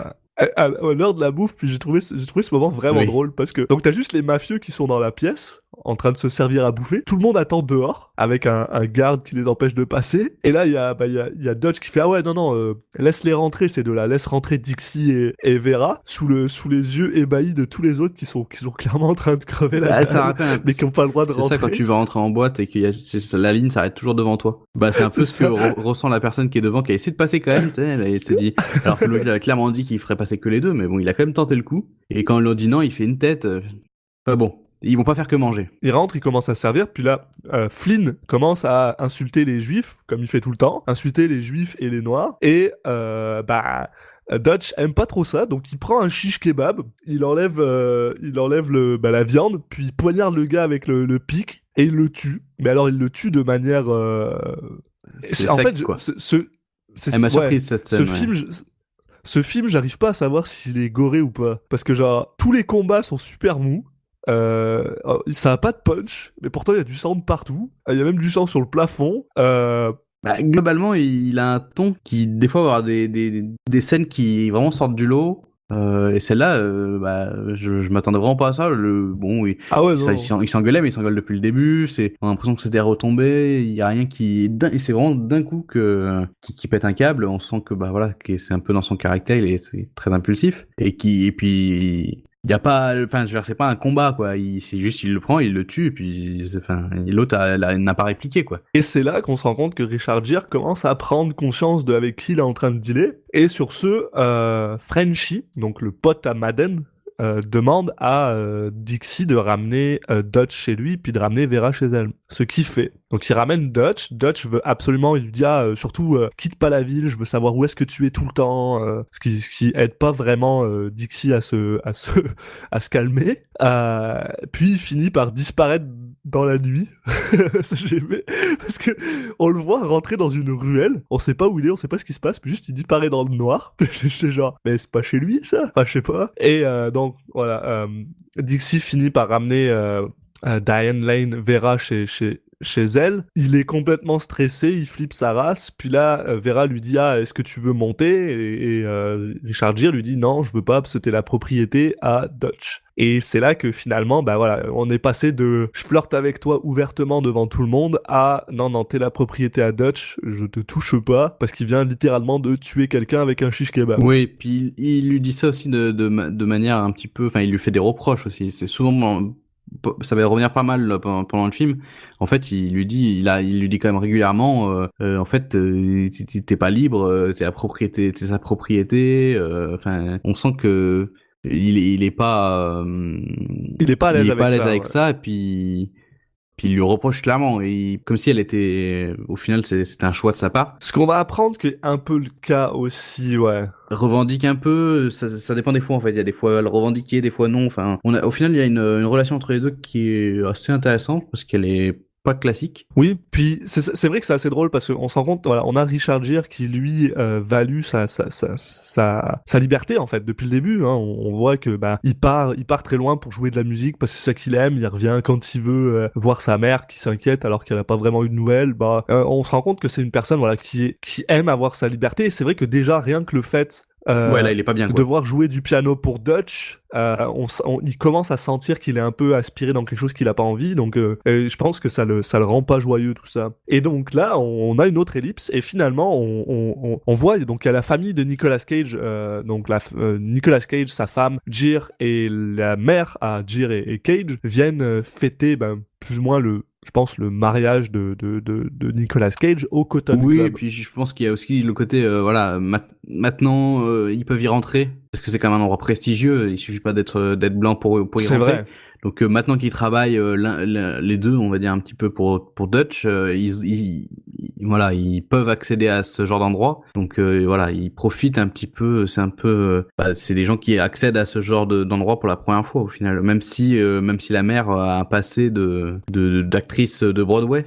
À l'heure de la bouffe, puis j'ai trouvé ce moment vraiment drôle, parce que donc t'as juste les mafieux qui sont dans la pièce, en train de se servir à bouffer, tout le monde attend dehors, avec un garde qui les empêche de passer, et là il y a Dutch qui fait ah ouais non, laisse-les rentrer ces deux-là, laisse rentrer Dixie et Vera, sous les yeux ébahis de tous les autres qui sont clairement en train de crever la dalle, mais qui ont pas le droit de rentrer. C'est ça quand tu vas rentrer en boîte et que la ligne s'arrête toujours devant toi. C'est un peu ce que ressent la personne qui est devant, qui a essayé de passer quand même, tu sais, il s'est dit, alors que l'autre a clairement dit qu'il ferait passer que les deux, mais bon, il a quand même tenté le coup, et quand on lui dit non, il fait une tête, bon. Ils vont pas faire que manger. Il rentre, il commence à servir, puis là, Flynn commence à insulter les juifs, comme il fait tout le temps, insulter les juifs et les noirs, et Dutch aime pas trop ça, donc il prend un shish kebab, il enlève la viande, puis il poignarde le gars avec le pic, et il le tue. Mais alors il le tue de manière... C'est en sec, fait, quoi. Elle m'a surprise cette scène. Ce film, j'arrive pas à savoir s'il est goré ou pas. Parce que genre, tous les combats sont super mous. Ça a pas de punch, mais pourtant il y a du sang de partout. Il y a même du sang sur le plafond. Globalement, il a un ton qui, des fois, va avoir des scènes qui vraiment sortent du lot. Et celle-là, je m'attendais vraiment pas à ça. Il s'engueulait, mais il s'engueule depuis le début. On a l'impression que c'était retombé. Il y a rien et c'est vraiment d'un coup qui pète un câble. On sent que c'est un peu dans son caractère. C'est très impulsif. Et puis Il y a pas, enfin, je veux dire, c'est pas un combat, quoi. C'est juste, il le prend, il le tue, et puis, enfin, l'autre n'a pas répliqué, quoi. Et c'est là qu'on se rend compte que Richard Gere commence à prendre conscience de avec qui il est en train de dealer. Et sur ce, Frenchie, donc le pote à Madden, demande à Dixie de ramener Dutch chez lui, puis de ramener Vera chez elle. Ce qu'il fait. Donc il ramène Dutch. Dutch veut absolument, il lui dit surtout quitte pas la ville, je veux savoir où est-ce que tu es tout le temps. Ce qui aide pas vraiment Dixie à se calmer. Puis il finit par disparaître dans la nuit. Ça, j'ai aimé. Parce que on le voit rentrer dans une ruelle. On sait pas où il est, on sait pas ce qui se passe. Puis juste il disparaît dans le noir. J'étais genre, mais c'est pas chez lui ça. Enfin je sais pas. Et donc voilà, Dixie finit par ramener Diane Lane Vera chez elle. Il est complètement stressé, il flippe sa race. Puis là, Vera lui dit est-ce que tu veux monter? Et Richard Gere lui dit non, je veux pas, parce que c'était la propriété à Dutch. Et c'est là que finalement, bah voilà, on est passé de je flirte avec toi ouvertement devant tout le monde à non, t'es la propriété à Dutch, je te touche pas, parce qu'il vient littéralement de tuer quelqu'un avec un shish kebab. Oui, puis il lui dit ça aussi de manière un petit peu, enfin, il lui fait des reproches aussi. C'est souvent, ça va revenir pas mal là, pendant le film. En fait, il lui dit quand même régulièrement, en fait, t'es pas libre, t'es sa propriété. Enfin, on sent que il est pas à l'aise avec ça, et puis il lui reproche clairement, et comme si elle était, au final, c'était un choix de sa part. Ce qu'on va apprendre qui est un peu le cas aussi, ouais. Revendique un peu, ça dépend des fois en fait. Il y a des fois elle revendiquait, des fois non. Enfin, au final, il y a une relation entre les deux qui est assez intéressante parce qu'elle est pas classique. Oui, puis c'est vrai que c'est assez drôle parce qu'on se rend compte, voilà, on a Richard Gere qui lui value sa liberté en fait depuis le début. Hein, on voit que bah il part très loin pour jouer de la musique parce que c'est ça qu'il aime. Il revient quand il veut voir sa mère qui s'inquiète alors qu'elle a pas vraiment eu de nouvelles. Bah on se rend compte que c'est une personne voilà qui aime avoir sa liberté. Et c'est vrai que déjà rien que le fait ouais, là, il est pas bien, quoi. Devoir jouer du piano pour Dutch, il commence à sentir qu'il est un peu aspiré dans quelque chose qu'il a pas envie, donc je pense que ça le rend pas joyeux tout ça. Et donc là, on a une autre ellipse et finalement on voit donc il y a la famille de Nicolas Cage, donc Nicolas Cage, sa femme, Gere et la mère à Gere et Cage viennent fêter plus ou moins je pense le mariage de Nicolas Cage au Cotton Club. Oui, et puis je pense qu'il y a aussi le côté voilà, maintenant ils peuvent y rentrer parce que c'est quand même un endroit prestigieux, il suffit pas d'être blanc pour y rentrer. C'est vrai. Donc maintenant qu'ils travaillent les deux, on va dire un petit peu pour Dutch, voilà, ils peuvent accéder à ce genre d'endroit. Donc voilà, ils profitent un petit peu, c'est un peu c'est des gens qui accèdent à ce genre d'endroit pour la première fois au final, même si la mère a un passé d'actrice de Broadway.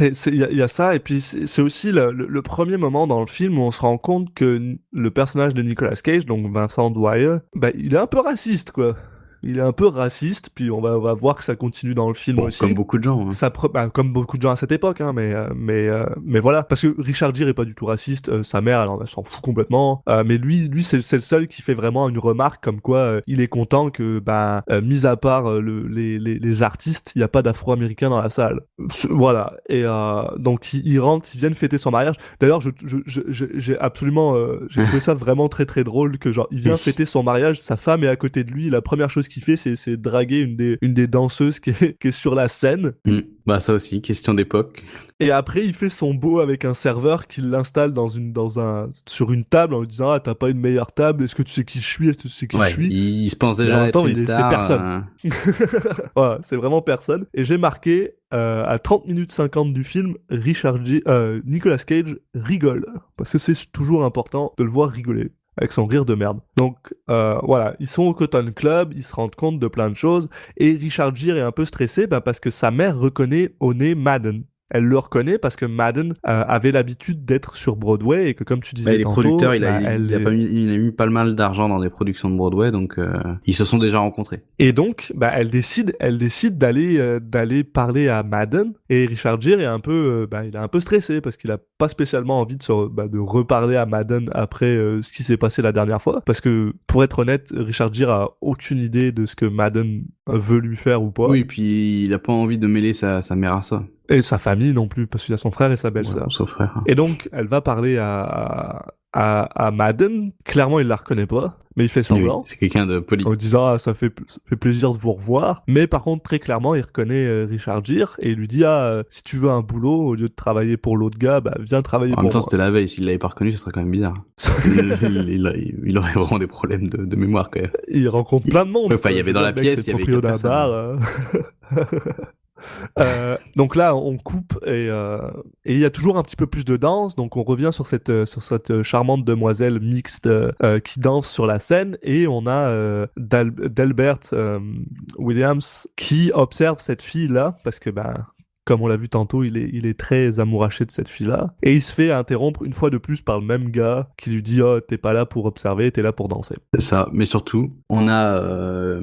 Il y a ça, et puis c'est aussi le premier moment dans le film où on se rend compte que le personnage de Nicolas Cage, donc Vincent Dwyer, il est un peu raciste, quoi. Il est un peu raciste, puis on va voir que ça continue dans le film aussi. Comme beaucoup de gens. Hein. Comme beaucoup de gens à cette époque, hein, mais voilà. Parce que Richard Gere est pas du tout raciste, sa mère, elle s'en fout complètement. Mais lui c'est le seul qui fait vraiment une remarque comme quoi il est content que, mis à part les artistes, il y a pas d'Afro-Américains dans la salle. Voilà. Et donc ils rentrent, ils viennent fêter son mariage. D'ailleurs, j'ai absolument, j'ai trouvé ça vraiment très très drôle que genre il vient fêter son mariage, sa femme est à côté de lui, la première chose qu'il fait, c'est draguer une des danseuses qui est sur la scène. Bah ça aussi, question d'époque. Et après, il fait son beau avec un serveur qui l'installe sur une table en lui disant t'as pas une meilleure table, est-ce que tu sais qui je suis, est-ce que tu sais qui je suis. Il se pense déjà être une star. C'est personne. Voilà, c'est vraiment personne. Et j'ai marqué à 30 minutes 50 du film, Nicolas Cage rigole parce que c'est toujours important de le voir rigoler avec son rire de merde. Donc voilà, ils sont au Cotton Club, ils se rendent compte de plein de choses, et Richard Gere est un peu stressé parce que sa mère reconnaît au nez Madden. Elle le reconnaît parce que Madden avait l'habitude d'être sur Broadway et que comme tu disais les tantôt... producteurs, il a mis pas mal d'argent dans des productions de Broadway, donc ils se sont déjà rencontrés. Et donc, elle décide d'aller parler à Madden, et Richard Gere est un peu, il est un peu stressé parce qu'il a pas spécialement envie de reparler à Madden après ce qui s'est passé la dernière fois, parce que pour être honnête, Richard Gere a aucune idée de ce que Madden veut lui faire ou pas. Oui, puis il a pas envie de mêler sa mère à ça. Et sa famille non plus, parce qu'il a son frère et sa belle-sœur. Ouais, son frère. Et donc, elle va parler à à Madden. Clairement, il la reconnaît pas, mais il fait Oui, semblant. c'est quelqu'un de poli. En disant ah, ça fait plaisir de vous revoir, mais par contre très clairement il reconnaît Richard Gere et il lui dit si tu veux un boulot au lieu de travailler pour l'autre gars, bah viens travailler En pour même temps, moi. c'était la veille. S'il l'avait pas reconnu, ce serait quand même bizarre. il aurait vraiment des problèmes de mémoire quand même. Il rencontre plein de monde. Enfin, il y avait dans la Le mec, pièce, c'est il y le avait proprio quatre d'un personnes. bar. Donc là, on coupe et il y a toujours un petit peu plus de danse. Donc on revient sur cette charmante demoiselle mixte qui danse sur la scène et on a Delbert Williams qui observe cette fille là parce que comme on l'a vu tantôt, il est très amouraché de cette fille-là. Et il se fait interrompre une fois de plus par le même gars qui lui dit « Oh, t'es pas là pour observer, t'es là pour danser. » C'est ça. Mais surtout, on a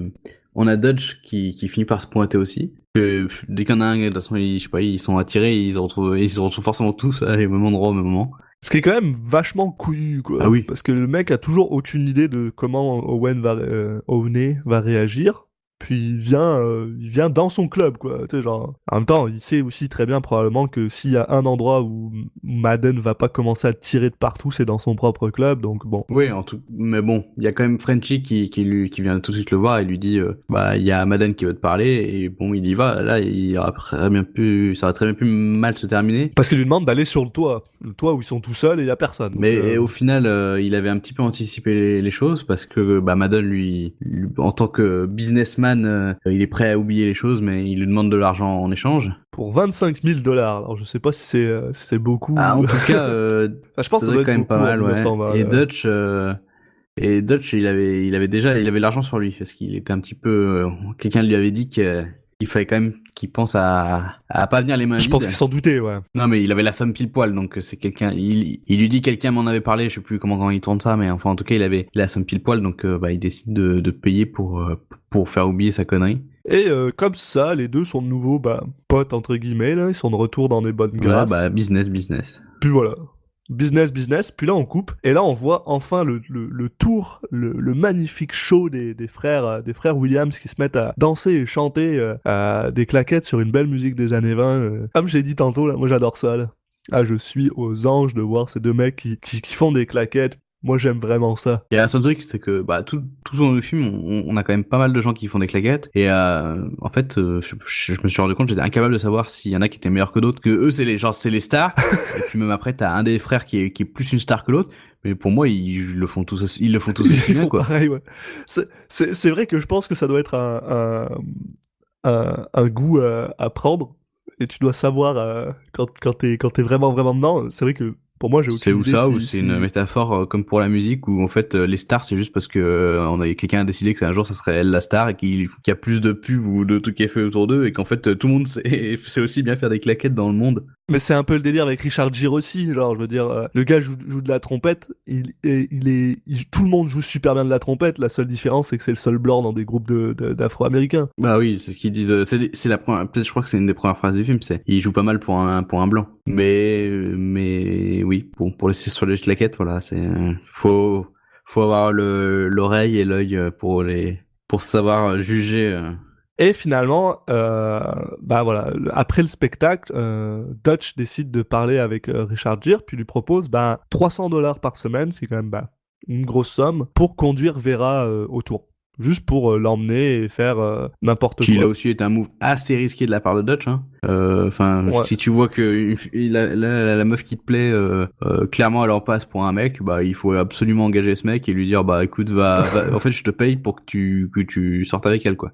Dodge qui finit par se pointer aussi. Dès qu'il y en a un, de toute façon, je sais pas, ils sont attirés, ils se retrouvent forcément tous à les mêmes endroits au même moment. Ce qui est quand même vachement couillu, quoi. Ah oui. Parce que le mec a toujours aucune idée de comment Owen va réagir. Puis il vient dans son club, quoi. Tu sais, genre. En même temps, il sait aussi très bien probablement que s'il y a un endroit où Madden va pas commencer à tirer de partout, c'est dans son propre club, donc bon. Oui, mais bon, il y a quand même Frenchie qui vient tout de suite le voir et lui dit, il y a Madden qui veut te parler et bon, il y va. Là, ça aurait très bien pu mal se terminer. Parce qu'il lui demande d'aller sur le toit où ils sont tout seuls et il y a personne. Mais au final, il avait un petit peu anticipé les choses parce que Madden lui, en tant que businessman, il est prêt à oublier les choses, mais il lui demande de l'argent en échange. Pour $25,000. Alors je sais pas si c'est beaucoup. En tout cas, je pense que ça doit être quand même beaucoup, pas mal, ouais. 1920, Et Dutch, il avait l'argent sur lui parce qu'il était un petit peu. Quelqu'un lui avait dit qu'il fallait quand même qu'il pense à pas venir les mains vides. Je pense qu'il s'en doutait, ouais. Non, mais il avait la somme pile poil, donc c'est quelqu'un. Il lui dit quelqu'un m'en avait parlé, je sais plus comment il tourne ça, mais enfin en tout cas il avait la somme pile poil, donc il décide de payer pour faire oublier sa connerie. Et comme ça, les deux sont de nouveau potes entre guillemets là, ils sont de retour dans des bonnes grâces. Voilà, business. Puis voilà. Business, puis là on coupe, et là on voit enfin le tour, le magnifique show des frères Williams qui se mettent à danser et chanter des claquettes sur une belle musique des années 20. Comme j'ai dit tantôt, là, moi j'adore ça. Là. Ah, je suis aux anges de voir ces deux mecs qui font des claquettes. Moi j'aime vraiment ça. Il y a un seul truc, c'est que tout au long du film, on a quand même pas mal de gens qui font des claquettes. Et en fait, je me suis rendu compte, j'étais incapable de savoir s'il y en a qui étaient meilleurs que d'autres. Que eux, c'est les stars. Et puis même après, t'as un des frères qui est plus une star que l'autre. Mais pour moi, ils le font tous aussi bien, quoi. Pareil, ouais. C'est vrai que je pense que ça doit être un goût à prendre. Et tu dois savoir quand t'es vraiment dedans. C'est vrai que pour moi, j'ai aucune idée. C'est ou c'est une métaphore comme pour la musique où en fait les stars c'est juste parce que quelqu'un a décidé que un jour ça serait elle la star et qu'il y a plus de pubs ou de trucs qui est fait autour d'eux et qu'en fait tout le monde sait aussi bien faire des claquettes dans le monde. Mais c'est un peu le délire avec Richard Gere aussi, genre je veux dire le gars joue de la trompette, tout le monde joue super bien de la trompette, la seule différence c'est que c'est le seul blanc dans des groupes d'Afro-Américains. Bah oui, c'est ce qu'ils disent, c'est la première, peut-être je crois que c'est une des premières phrases du film, c'est il joue pas mal pour un blanc. Mais oui, pour laisser sur les claquettes, voilà, c'est faut avoir l'oreille et l'œil pour savoir juger. Et finalement, voilà, après le spectacle, Dutch décide de parler avec Richard Gere, puis lui propose $300 par semaine, c'est quand même une grosse somme, pour conduire Vera au tour. Juste pour l'emmener et faire n'importe quoi. Qui a aussi été un move assez risqué de la part de Dutch. Ouais. Si tu vois que la meuf qui te plaît, clairement elle en passe pour un mec, il faut absolument engager ce mec et lui dire écoute va en fait je te paye pour que tu sortes avec elle, quoi.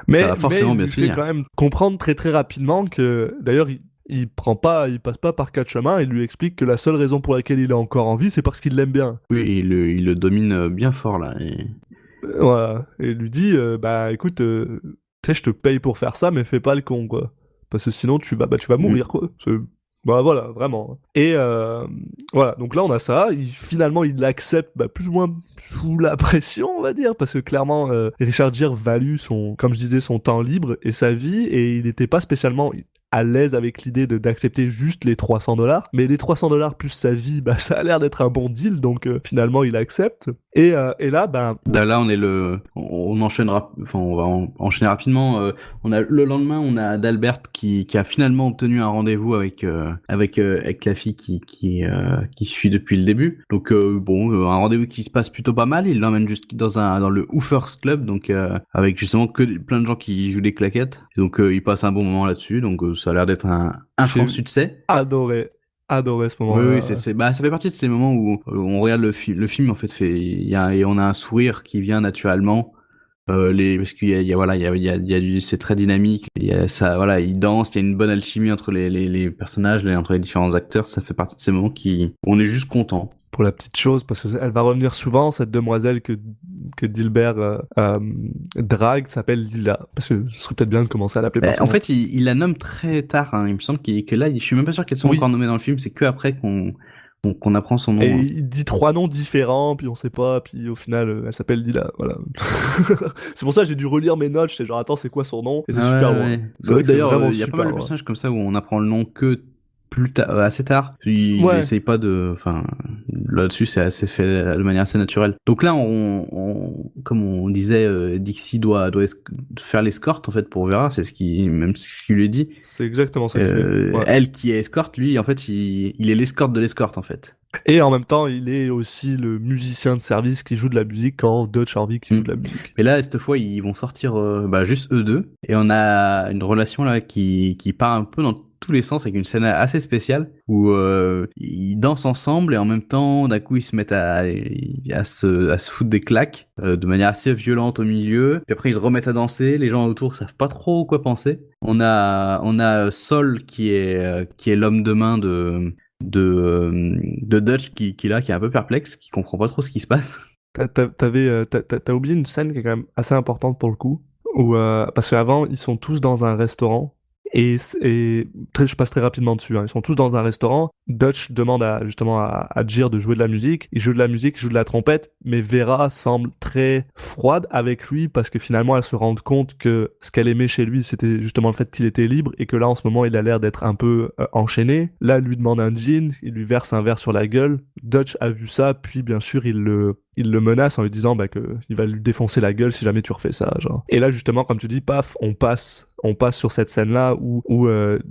Mais ça va forcément bien se finir. Il fait quand même comprendre très très rapidement que d'ailleurs il passe pas par quatre chemins, il lui explique que la seule raison pour laquelle il est encore en vie, c'est parce qu'il l'aime bien. Oui, il le domine bien fort là. Voilà, et il lui dit écoute, tu sais, je te paye pour faire ça, mais fais pas le con, quoi. Parce que sinon tu vas mourir, quoi. Voilà, vraiment. Et voilà, donc là on a ça, finalement il l'accepte plus ou moins sous la pression, on va dire, parce que clairement Richard Gere value comme je disais, son temps libre et sa vie, et il n'était pas spécialement à l'aise avec l'idée d'accepter juste les $300, mais les $300 plus sa vie, ça a l'air d'être un bon deal, donc finalement il accepte. Et là, là on est on enchaîne on va enchaîner rapidement. On a le lendemain, on a D'Albert qui a finalement obtenu un rendez-vous avec la fille qui suit depuis le début. Donc un rendez-vous qui se passe plutôt pas mal. Il l'emmène juste dans le Hoofers Club, donc avec justement plein de gens qui jouent des claquettes. Donc il passe un bon moment là-dessus. Donc ça a l'air d'être un franc succès. Adoré ce moment. Oui, ça fait partie de ces moments où on regarde le film en fait et on a un sourire qui vient naturellement. Parce qu'il y a c'est très dynamique. Il y a ça, voilà, ils dansent. Il y a une bonne alchimie entre les personnages, entre les différents acteurs. Ça fait partie de ces moments où on est juste content. Pour la petite chose, parce qu'elle va revenir souvent, cette demoiselle que Dilbert drague s'appelle Lila. Parce que ce serait peut-être bien de commencer à l'appeler par son En nom. fait, il la nomme très tard. Hein. Il me semble que là, je suis même pas sûr qu'elles sont encore nommées dans le film. C'est que après qu'on apprend son nom. Et il dit 3 noms différents, puis on sait pas, puis au final, elle s'appelle Lila, voilà. C'est pour ça que j'ai dû relire mes notes, j'étais genre, attends, c'est quoi son nom? Et c'est super loin. Ouais. C'est vrai que d'ailleurs, il y a pas mal de personnages comme ça où on apprend le nom que assez tard. Il essaye pas de, là-dessus, c'est assez fait de manière assez naturelle. Donc là, comme on disait, Dixie doit faire l'escorte, en fait, pour Vera, c'est ce qu'il lui a dit. C'est exactement ça qu'il fait. Ouais. Elle qui est escorte, lui, en fait, il est l'escorte de l'escorte, en fait. Et en même temps, il est aussi le musicien de service qui joue de la musique quand Dutch a envie qu'il joue de la musique. Mais là, cette fois, ils vont sortir juste eux deux. Et on a une relation là qui part un peu dans tous les sens avec une scène assez spéciale où ils dansent ensemble et en même temps, d'un coup, ils se mettent à se foutre des claques de manière assez violente au milieu. Puis après, ils se remettent à danser. Les gens autour savent pas trop quoi penser. On a Sol qui est l'homme de main de Dutch qui est un peu perplexe, qui comprend pas trop ce qui se passe. T'as oublié une scène qui est quand même assez importante pour le coup, où parce qu'avant ils sont tous dans un restaurant et je passe très rapidement dessus. Hein. Ils sont tous dans un restaurant. Dutch demande à Jir de jouer de la musique. Il joue de la musique, il joue de la trompette, mais Vera semble très froide avec lui parce que finalement elle se rend compte que ce qu'elle aimait chez lui c'était justement le fait qu'il était libre et que là en ce moment il a l'air d'être un peu enchaîné. Là elle lui demande un gin, il lui verse un verre sur la gueule. Dutch a vu ça, puis bien sûr il le menace en lui disant que il va lui défoncer la gueule si jamais tu refais ça, genre. Et là justement comme tu dis, paf, on passe sur cette scène là où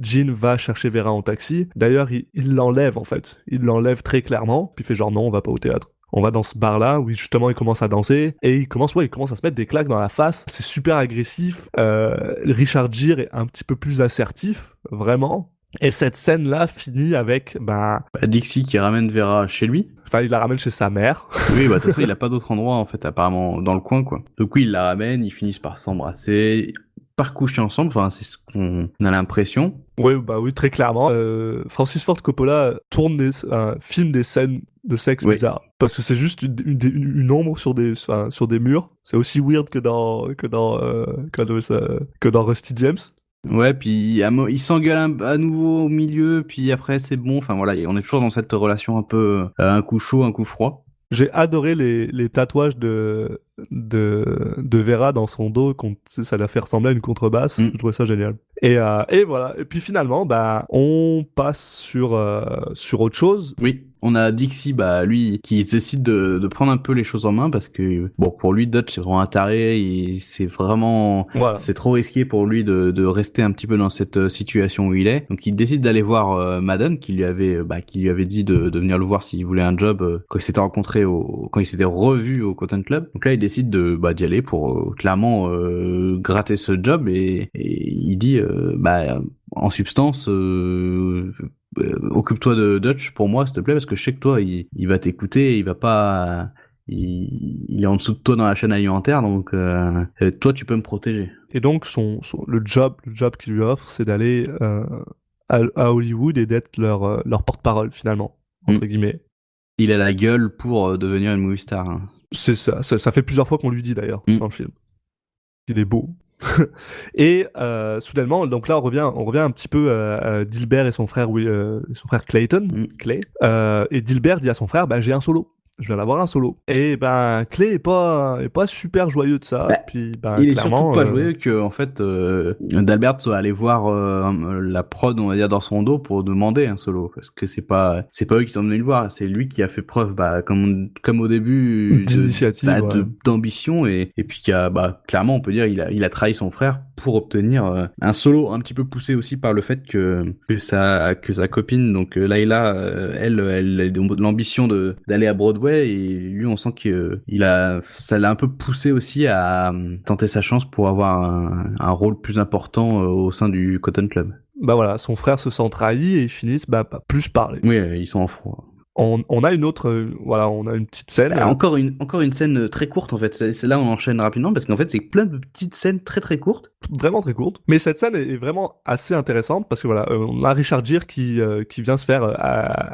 Jean va chercher Vera en taxi. D'ailleurs il l'enlève en fait, il l'enlève très clairement, puis il fait genre non, on va pas au théâtre. On va dans ce bar là où justement il commence à danser et il commence à se mettre des claques dans la face. C'est super agressif. Richard Gere est un petit peu plus assertif, vraiment. Et cette scène-là finit avec, Dixie qui ramène Vera chez lui. Enfin, il la ramène chez sa mère. Oui, de toute façon, il a pas d'autre endroit, en fait, apparemment, dans le coin, quoi. Donc oui, il la ramène, ils finissent par s'embrasser, par coucher ensemble, c'est ce qu'on a l'impression. Oui, très clairement. Francis Ford Coppola filme des scènes de sexe bizarres. Parce que c'est juste une ombre sur des murs. C'est aussi weird que dans Rusty James. Ouais, puis il s'engueule à nouveau au milieu, puis après c'est bon. Enfin voilà, on est toujours dans cette relation un peu un coup chaud, un coup froid. J'ai adoré les tatouages de Vera dans son dos, ça l'a fait ressembler à une contrebasse. Je trouvais ça génial. Et voilà. Et puis finalement, on passe sur autre chose. Oui. On a Dixie, lui, qui décide de prendre un peu les choses en main parce que, pour lui, Dutch, c'est vraiment un taré, c'est trop risqué pour lui de rester un petit peu dans cette situation où il est. Donc, il décide d'aller voir Madden, qui lui avait dit de venir le voir s'il voulait un job quand ils s'étaient rencontrés quand ils s'étaient revus au Cotton Club. Donc là, il décide d'y aller pour clairement gratter ce job et il dit, en substance, occupe-toi de Dutch pour moi, s'il te plaît, parce que je sais que toi, il va t'écouter, il va pas, il est en dessous de toi dans la chaîne alimentaire, donc toi, tu peux me protéger. Et donc, le job qu'il lui offre, c'est d'aller à Hollywood et d'être leur porte-parole, finalement, entre guillemets. Il a la gueule pour devenir une movie star. Hein. C'est ça. Ça fait plusieurs fois qu'on lui dit, d'ailleurs, dans le film. Il est beau. Et soudainement, donc là on revient un petit peu à Dilbert et son frère Clayton, Clay. Et Dilbert dit à son frère, j'ai un solo. je vais avoir un solo. Et ben, Clay est pas super joyeux de ça. Bah, Puis, ben, il est clairement, surtout pas joyeux que en fait D'Albert soit allé voir la prod, on va dire, dans son dos pour demander un solo, parce que c'est pas eux qui sont venus le voir, c'est lui qui a fait preuve, comme au début, d'initiative. Ouais. d'ambition et puis qui a clairement, on peut dire, il a trahi son frère pour obtenir un solo un petit peu poussé aussi par le fait que sa copine, donc Layla, elle a l'ambition d'aller à Broadway, et lui, on sent que ça l'a un peu poussé aussi à tenter sa chance pour avoir un rôle plus important au sein du Cotton Club. Bah voilà, son frère se sent trahi et ils finissent pas plus parler. Oui, ils sont en froid. On a une autre, on a une petite scène. Encore une scène très courte en fait. C'est là où on enchaîne rapidement parce qu'en fait c'est plein de petites scènes très très courtes. Vraiment très courte. Mais cette scène est vraiment assez intéressante parce que voilà, on a Richard Gere qui vient se faire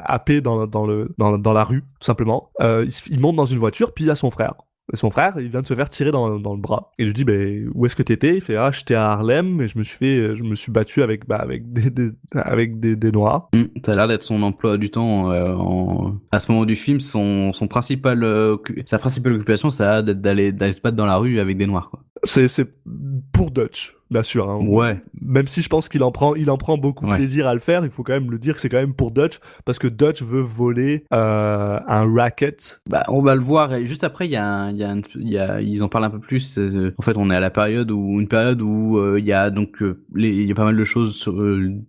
happer dans la rue tout simplement. Il monte dans une voiture puis il y a son frère. Et son frère, il vient de se faire tirer dans le bras. Et je lui dis, où est-ce que t'étais? Il fait, j'étais à Harlem et je me suis battu avec des noirs. Ça a l'air d'être son emploi du temps à ce moment du film. Sa principale occupation, ça a l'air d'être d'aller se battre dans la rue avec des noirs, quoi. C'est pour Dutch, bien sûr. Hein. Ouais. Même si je pense qu'il en prend beaucoup plaisir à le faire, il faut quand même le dire que c'est quand même pour Dutch, parce que Dutch veut voler un racket. On va le voir. Et juste après, ils en parlent un peu plus. En fait, on est à la période où il y a pas mal de choses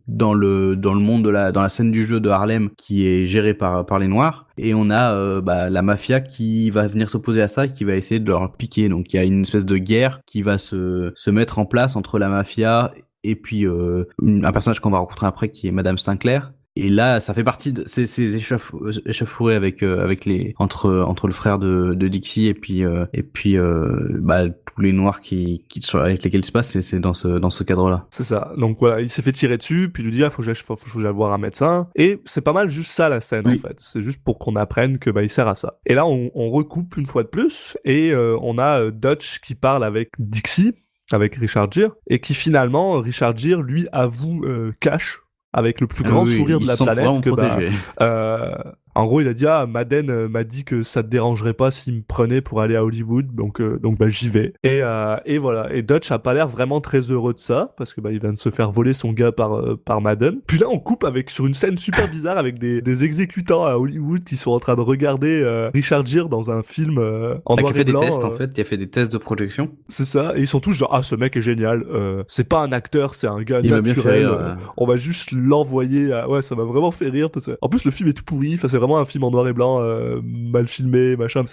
dans le monde dans la scène du jeu de Harlem qui est gérée par les Noirs. Et on a la mafia qui va venir s'opposer à ça, qui va essayer de leur piquer. Donc il y a une espèce de guerre qui va se mettre en place entre la mafia et puis un personnage qu'on va rencontrer après qui est Madame Sinclair. Et là, ça fait partie de ces échauffourées avec entre le frère de Dixie et puis tous les noirs avec lesquels il se passe, c'est dans ce cadre-là. C'est ça. Donc voilà, il s'est fait tirer dessus, puis il lui dit faut que j'aille voir un médecin. Et c'est pas mal juste ça la scène en fait. C'est juste pour qu'on apprenne que il sert à ça. Et là, on recoupe une fois de plus et on a Dutch qui parle avec Dixie, avec Richard Gere, et qui finalement Richard Gere lui avoue cash avec le plus grand sourire de la planète que en gros il a dit Madden m'a dit que ça te dérangerait pas s'il me prenait pour aller à Hollywood, donc j'y vais. Et voilà, et Dutch a pas l'air vraiment très heureux de ça parce que il vient de se faire voler son gars par Madden. Puis là on coupe sur une scène super bizarre avec des exécutants à Hollywood qui sont en train de regarder Richard Gere dans un film en noir et blanc. Qui a fait des tests en fait, qui a fait des tests de projection. C'est ça, et ils sont tous genre ce mec est génial, c'est pas un acteur, c'est un gars naturel, on va juste l'envoyer ça m'a vraiment fait rire parce que en plus le film est tout pourri, c'est vraiment un film en noir et blanc mal filmé machin,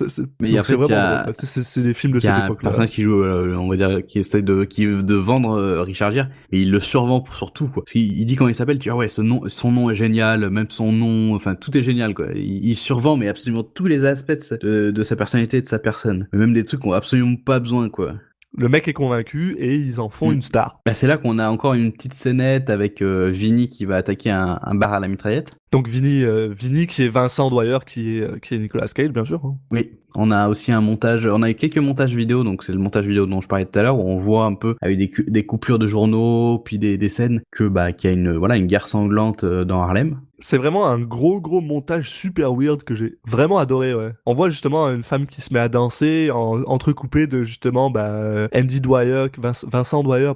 mais en fait c'est des films de cette époque là. Il y a un personnage qui joue on va dire qui essaie de vendre Richard Gere, mais il le survend pour tout quoi. Il dit quand il s'appelle, tu vois son nom est génial, même son nom, enfin tout est génial quoi. Il survend mais absolument tous les aspects de sa personnalité et de sa personne, même des trucs qu'on a absolument pas besoin quoi. Le mec est convaincu et ils en font une star. C'est là qu'on a encore une petite scénette avec Vinny qui va attaquer un bar à la mitraillette. Donc Vinny qui est Vincent Dwyer qui est Nicolas Cage bien sûr. Hein. Oui, on a aussi on a eu quelques montages vidéo, donc c'est le montage vidéo dont je parlais tout à l'heure où on voit un peu avec des coupures de journaux puis des scènes qu'il y a une guerre sanglante dans Harlem. C'est vraiment un gros montage super weird que j'ai vraiment adoré, ouais. On voit justement une femme qui se met à danser entrecoupée de justement Andy Dwyer, Vincent Dwyer,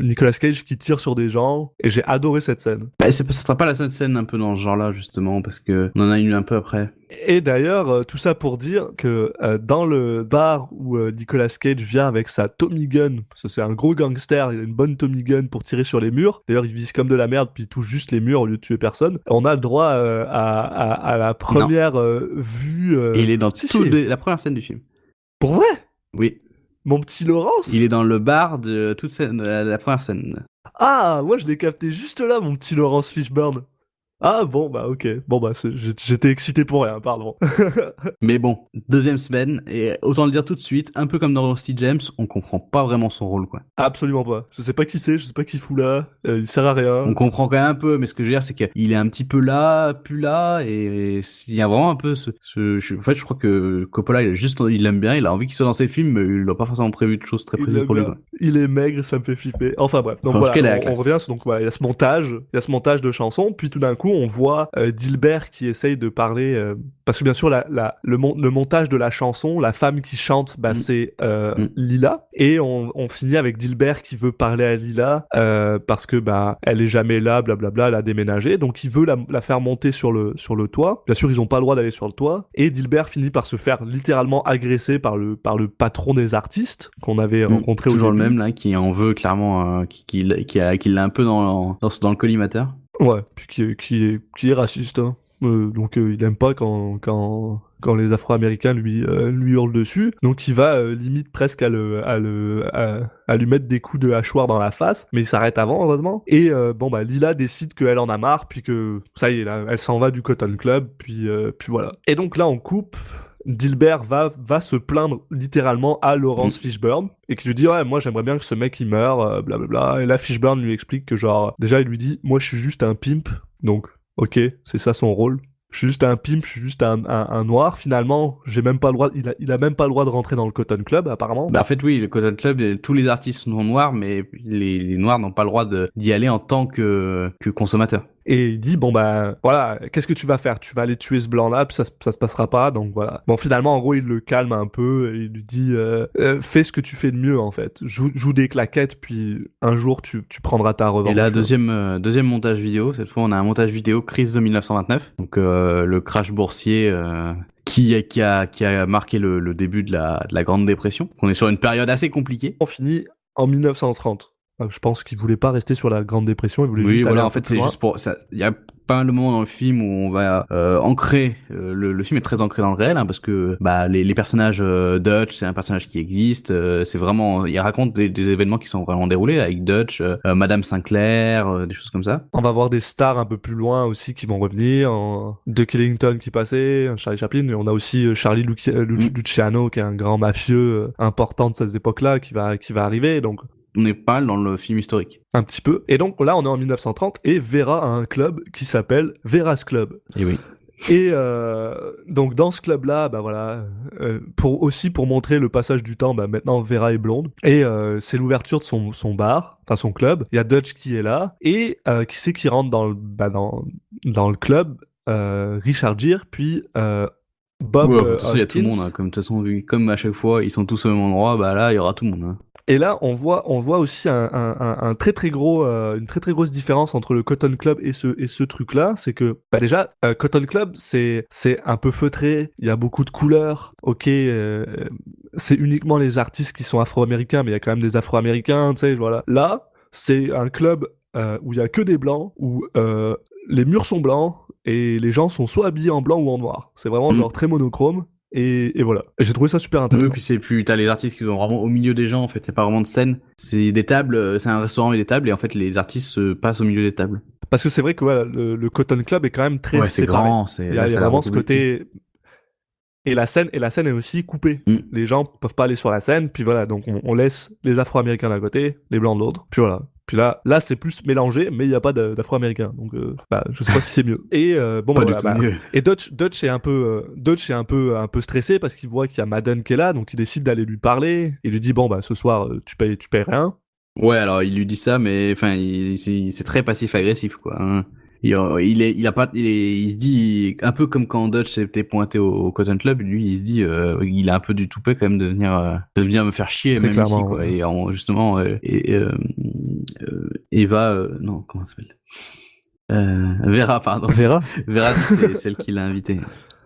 Nicolas Cage qui tire sur des gens, et j'ai adoré cette scène. Ça sera pas la seule scène un peu dans ce genre-là justement parce que on en a une un peu après. Et d'ailleurs, tout ça pour dire que dans le bar où Nicolas Cage vient avec sa Tommy Gun, parce que c'est un gros gangster, il a une bonne Tommy Gun pour tirer sur les murs. D'ailleurs, il vise comme de la merde, puis il touche juste les murs au lieu de tuer personne. On a le droit à la première vue. Il est dans la première scène du film. Pour vrai? Oui. Mon petit Laurence? Il est dans le bar de toute scène, la première scène. Ah, moi je l'ai capté juste là, mon petit Laurence Fishburne. Ah bon, ok. Bon, j'étais excité pour rien, pardon. Mais bon, deuxième semaine, et autant le dire tout de suite, un peu comme dans Rusty James, on comprend pas vraiment son rôle, quoi. Absolument pas. Je sais pas qui c'est, je sais pas qui fout là, il sert à rien. On comprend quand même un peu, mais ce que je veux dire, c'est qu'il est un petit peu là, plus là, et il y a vraiment un peu en fait, je crois que Coppola, il l'aime bien, il a envie qu'il soit dans ses films, mais il n'a pas forcément prévu de choses très précises pour lui, quoi. Il est maigre, ça me fait flipper. Enfin bref, donc voilà, on revient, donc voilà, il y a ce montage de chansons, puis tout d'un coup, coup, on voit Dilbert qui essaye de parler... parce que bien sûr, le montage de la chanson, la femme qui chante, c'est Lila. Et on finit avec Dilbert qui veut parler à Lila parce que elle est jamais là, blablabla, elle a déménagé. Donc il veut la faire monter sur le toit. Bien sûr, ils ont pas le droit d'aller sur le toit. Et Dilbert finit par se faire littéralement agresser par le patron des artistes qu'on avait rencontré au début. Toujours le même là, qui en veut clairement, qui l'a un peu dans le collimateur. Ouais, puis qui est raciste. Hein. Donc il aime pas quand les Afro-Américains lui hurlent dessus. Donc il va limite presque à lui mettre des coups de hachoir dans la face, mais il s'arrête avant heureusement. Et Lila décide qu'elle en a marre, puis que ça y est là, elle s'en va du Cotton Club, puis voilà. Et donc là on coupe. Dilbert va se plaindre littéralement à Laurence Fishburne et qui lui dit ouais, moi j'aimerais bien que ce mec il meure, blablabla. Et là Fishburne lui explique que genre déjà il lui dit moi je suis juste un pimp, donc ok, c'est ça son rôle. Je suis juste un pimp, je suis juste un noir. Finalement, j'ai même pas le droit. Il a même pas le droit de rentrer dans le Cotton Club, apparemment. En fait, oui, le Cotton Club, tous les artistes sont noirs, mais les noirs n'ont pas le droit d'y aller en tant que consommateurs. Et il dit voilà, qu'est-ce que tu vas faire? Tu vas aller tuer ce blanc-là, puis ça se passera pas. Donc voilà. Bon, finalement, en gros, il le calme un peu et il lui dit fais ce que tu fais de mieux en fait. Joue des claquettes, puis un jour tu prendras ta revanche. Et là, deuxième montage vidéo. Cette fois, on a un montage vidéo crise de 1929. Donc le crash boursier. Qui a marqué le début de la Grande Dépression. On est sur une période assez compliquée. On finit en 1930. Je pense qu'il voulait pas rester sur la Grande Dépression, il voulait juste aller en fait, c'est juste pour ça. Il y a pas mal de moments dans le film où on va ancrer. Le film est très ancré dans le réel, parce que les personnages Dutch, c'est un personnage qui existe. C'est vraiment, il raconte des événements qui sont vraiment déroulés avec Dutch, Madame Sinclair, des choses comme ça. On va voir des stars un peu plus loin aussi qui vont revenir. Duck Ellington qui passait, Charlie Chaplin. Et on a aussi Charlie Luciano qui est un grand mafieux important de cette époque-là qui va arriver. Donc on est pas dans le film historique. Un petit peu. Et donc là, on est en 1930 et Vera a un club qui s'appelle Vera's Club. Et oui. Et donc dans ce club-là, pour montrer le passage du temps, maintenant Vera est blonde. Et c'est l'ouverture de son bar, enfin son club. Il y a Dutch qui est là. Et qui c'est qui rentre dans le club? Richard Gere, puis Bob Hoskins. Il y a tout le monde, comme de toute façon, comme à chaque fois, ils sont tous au même endroit, là, il y aura tout le monde. Et là, on voit aussi un très très gros, une très très grosse différence entre le Cotton Club et ce truc-là, c'est que déjà Cotton Club c'est un peu feutré, il y a beaucoup de couleurs. Ok, c'est uniquement les artistes qui sont afro-américains, mais il y a quand même des afro-américains, tu sais, voilà. Là, c'est un club où il y a que des blancs, où les murs sont blancs et les gens sont soit habillés en blanc ou en noir. C'est vraiment genre très monochrome. Et voilà. Et j'ai trouvé ça super intéressant. Oui, puis t'as les artistes qui sont vraiment au milieu des gens, en fait. C'est pas vraiment de scène. C'est des tables, c'est un restaurant et des tables, et en fait, les artistes se passent au milieu des tables. Parce que c'est vrai que voilà, le Cotton Club est quand même très séparé. C'est grand, il y a vraiment ce côté. Et la scène est aussi coupée. Les gens peuvent pas aller sur la scène, puis voilà, donc on laisse les Afro-Américains d'un côté, les Blancs de l'autre, puis voilà. Puis là c'est plus mélangé, mais il y a pas d'Afro-Américains, donc je sais pas si c'est mieux. Et mieux. Et Dutch est un peu stressé parce qu'il voit qu'il y a Madden qui est là, donc il décide d'aller lui parler. Il lui dit ce soir tu payes rien. Ouais, alors il lui dit ça, mais enfin c'est très passif-agressif quoi. Hein. Il se dit un peu comme quand Dutch s'était pointé au Cotton Club, lui il se dit il a un peu du toupet quand même de venir me faire chier très même ici quoi. Ouais. Et justement Eva non comment ça s'appelle Vera pardon. Vera c'est celle qui l'a invité.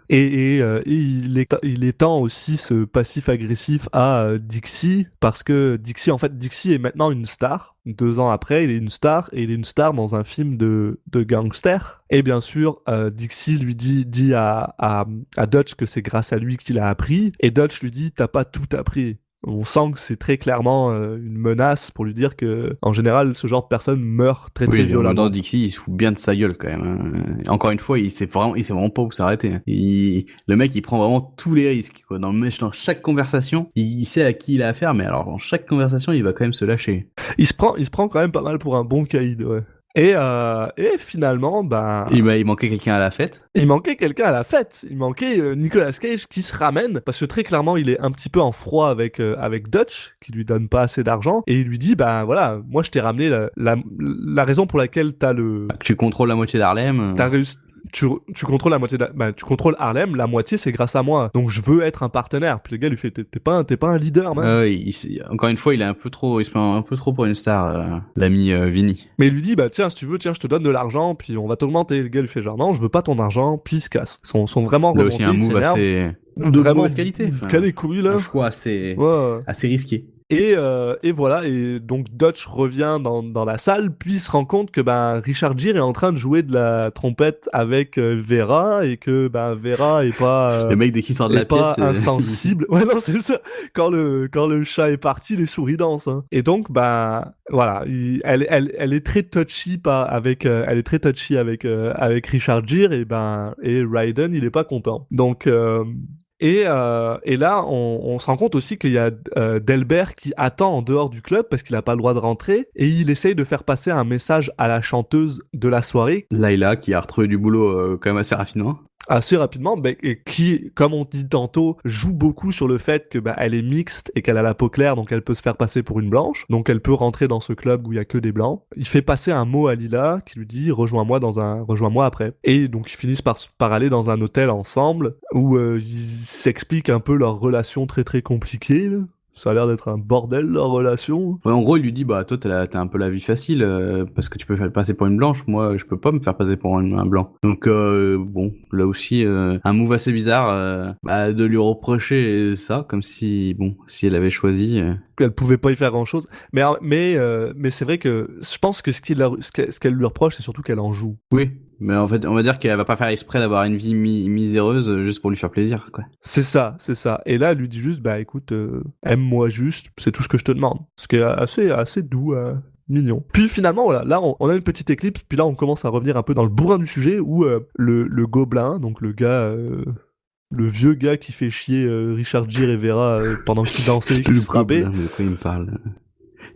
Et il étend aussi ce passif agressif à Dixie, parce que Dixie est maintenant une star. 2 ans après, il est une star, et il est une star dans un film de gangster. Et bien sûr, Dixie lui dit à Dutch que c'est grâce à lui qu'il a appris, et Dutch lui dit t'as pas tout appris. On sent que c'est très clairement une menace pour lui dire que, en général, ce genre de personne meurt très violemment. Dans Dixie, il se fout bien de sa gueule quand même. Encore une fois, il sait vraiment pas où s'arrêter. Le mec, il prend vraiment tous les risques. Quoi. Dans chaque conversation, il sait à qui il a affaire, mais alors dans chaque conversation, il va quand même se lâcher. Il se prend quand même pas mal pour un bon caïd, ouais. Et finalement, ben, Il manquait quelqu'un à la fête. il manquait quelqu'un à la fête. Il manquait Nicolas Cage qui se ramène parce que très clairement, il est un petit peu en froid avec Dutch, qui lui donne pas assez d'argent, et il lui dit, ben voilà, moi je t'ai ramené la raison pour laquelle Tu contrôles la moitié d'Harlem. t'as réussi. Tu contrôles la moitié tu contrôles Harlem, la moitié c'est grâce à moi, donc je veux être un partenaire. Puis le gars lui fait, t'es pas un leader, man. Encore une fois, il se prend un peu trop pour une star, l'ami Vinny. Mais il lui dit, bah tiens, si tu veux, tiens, je te donne de l'argent, puis on va t'augmenter. Le gars lui fait genre, non, je veux pas ton argent, puis il se casse. Ils sont vraiment Là remontés, aussi un move assez vraiment mauvaise qualité. Quel est couru là. Un choix assez risqué. Et voilà, et donc Dutch revient dans la salle, puis il se rend compte que Richard Gere est en train de jouer de la trompette avec Vera, et que Vera est pas le mec dès qu'il sort de la pas pièce, insensible. Ouais, non, c'est ça. Quand le chat est parti, les souris dansent. Hein. Et donc voilà, elle est très touchy avec Richard Gere, et Raiden il est pas content. Donc et là, on se rend compte aussi qu'il y a Delbert qui attend en dehors du club parce qu'il n'a pas le droit de rentrer, et il essaye de faire passer un message à la chanteuse de la soirée. Layla, qui a retrouvé du boulot quand même assez rapidement. Et qui, comme on dit tantôt, joue beaucoup sur le fait que elle est mixte et qu'elle a la peau claire, donc elle peut se faire passer pour une blanche, donc elle peut rentrer dans ce club où il y a que des blancs. Il fait passer un mot à Lila qui lui dit rejoins-moi après. Et donc ils finissent par aller dans un hôtel ensemble où ils s'expliquent un peu leur relation très très compliquée, là. Ça a l'air d'être un bordel, leur relation. Ouais, en gros, il lui dit, toi, t'as un peu la vie facile, parce que tu peux faire passer pour une blanche. Moi, je peux pas me faire passer pour un blanc. Donc, bon, là aussi, un move assez bizarre, de lui reprocher ça, comme si elle avait choisi. Elle pouvait pas y faire grand chose. Mais c'est vrai que je pense que ce qu'elle lui reproche, c'est surtout qu'elle en joue. Oui. Mais en fait, on va dire qu'elle va pas faire exprès d'avoir une vie miséreuse juste pour lui faire plaisir, quoi. C'est ça. Et là, elle lui dit juste, écoute, aime-moi juste, c'est tout ce que je te demande. Ce qui est assez doux, mignon. Puis finalement, voilà, là, on a une petite éclipse, puis là, on commence à revenir un peu dans le bourrin du sujet, où le gobelin, donc le gars... le vieux gars qui fait chier Richard Gere et Vera pendant qu'ils dansaient et qu'ils se frappaient. De quoi il me parle?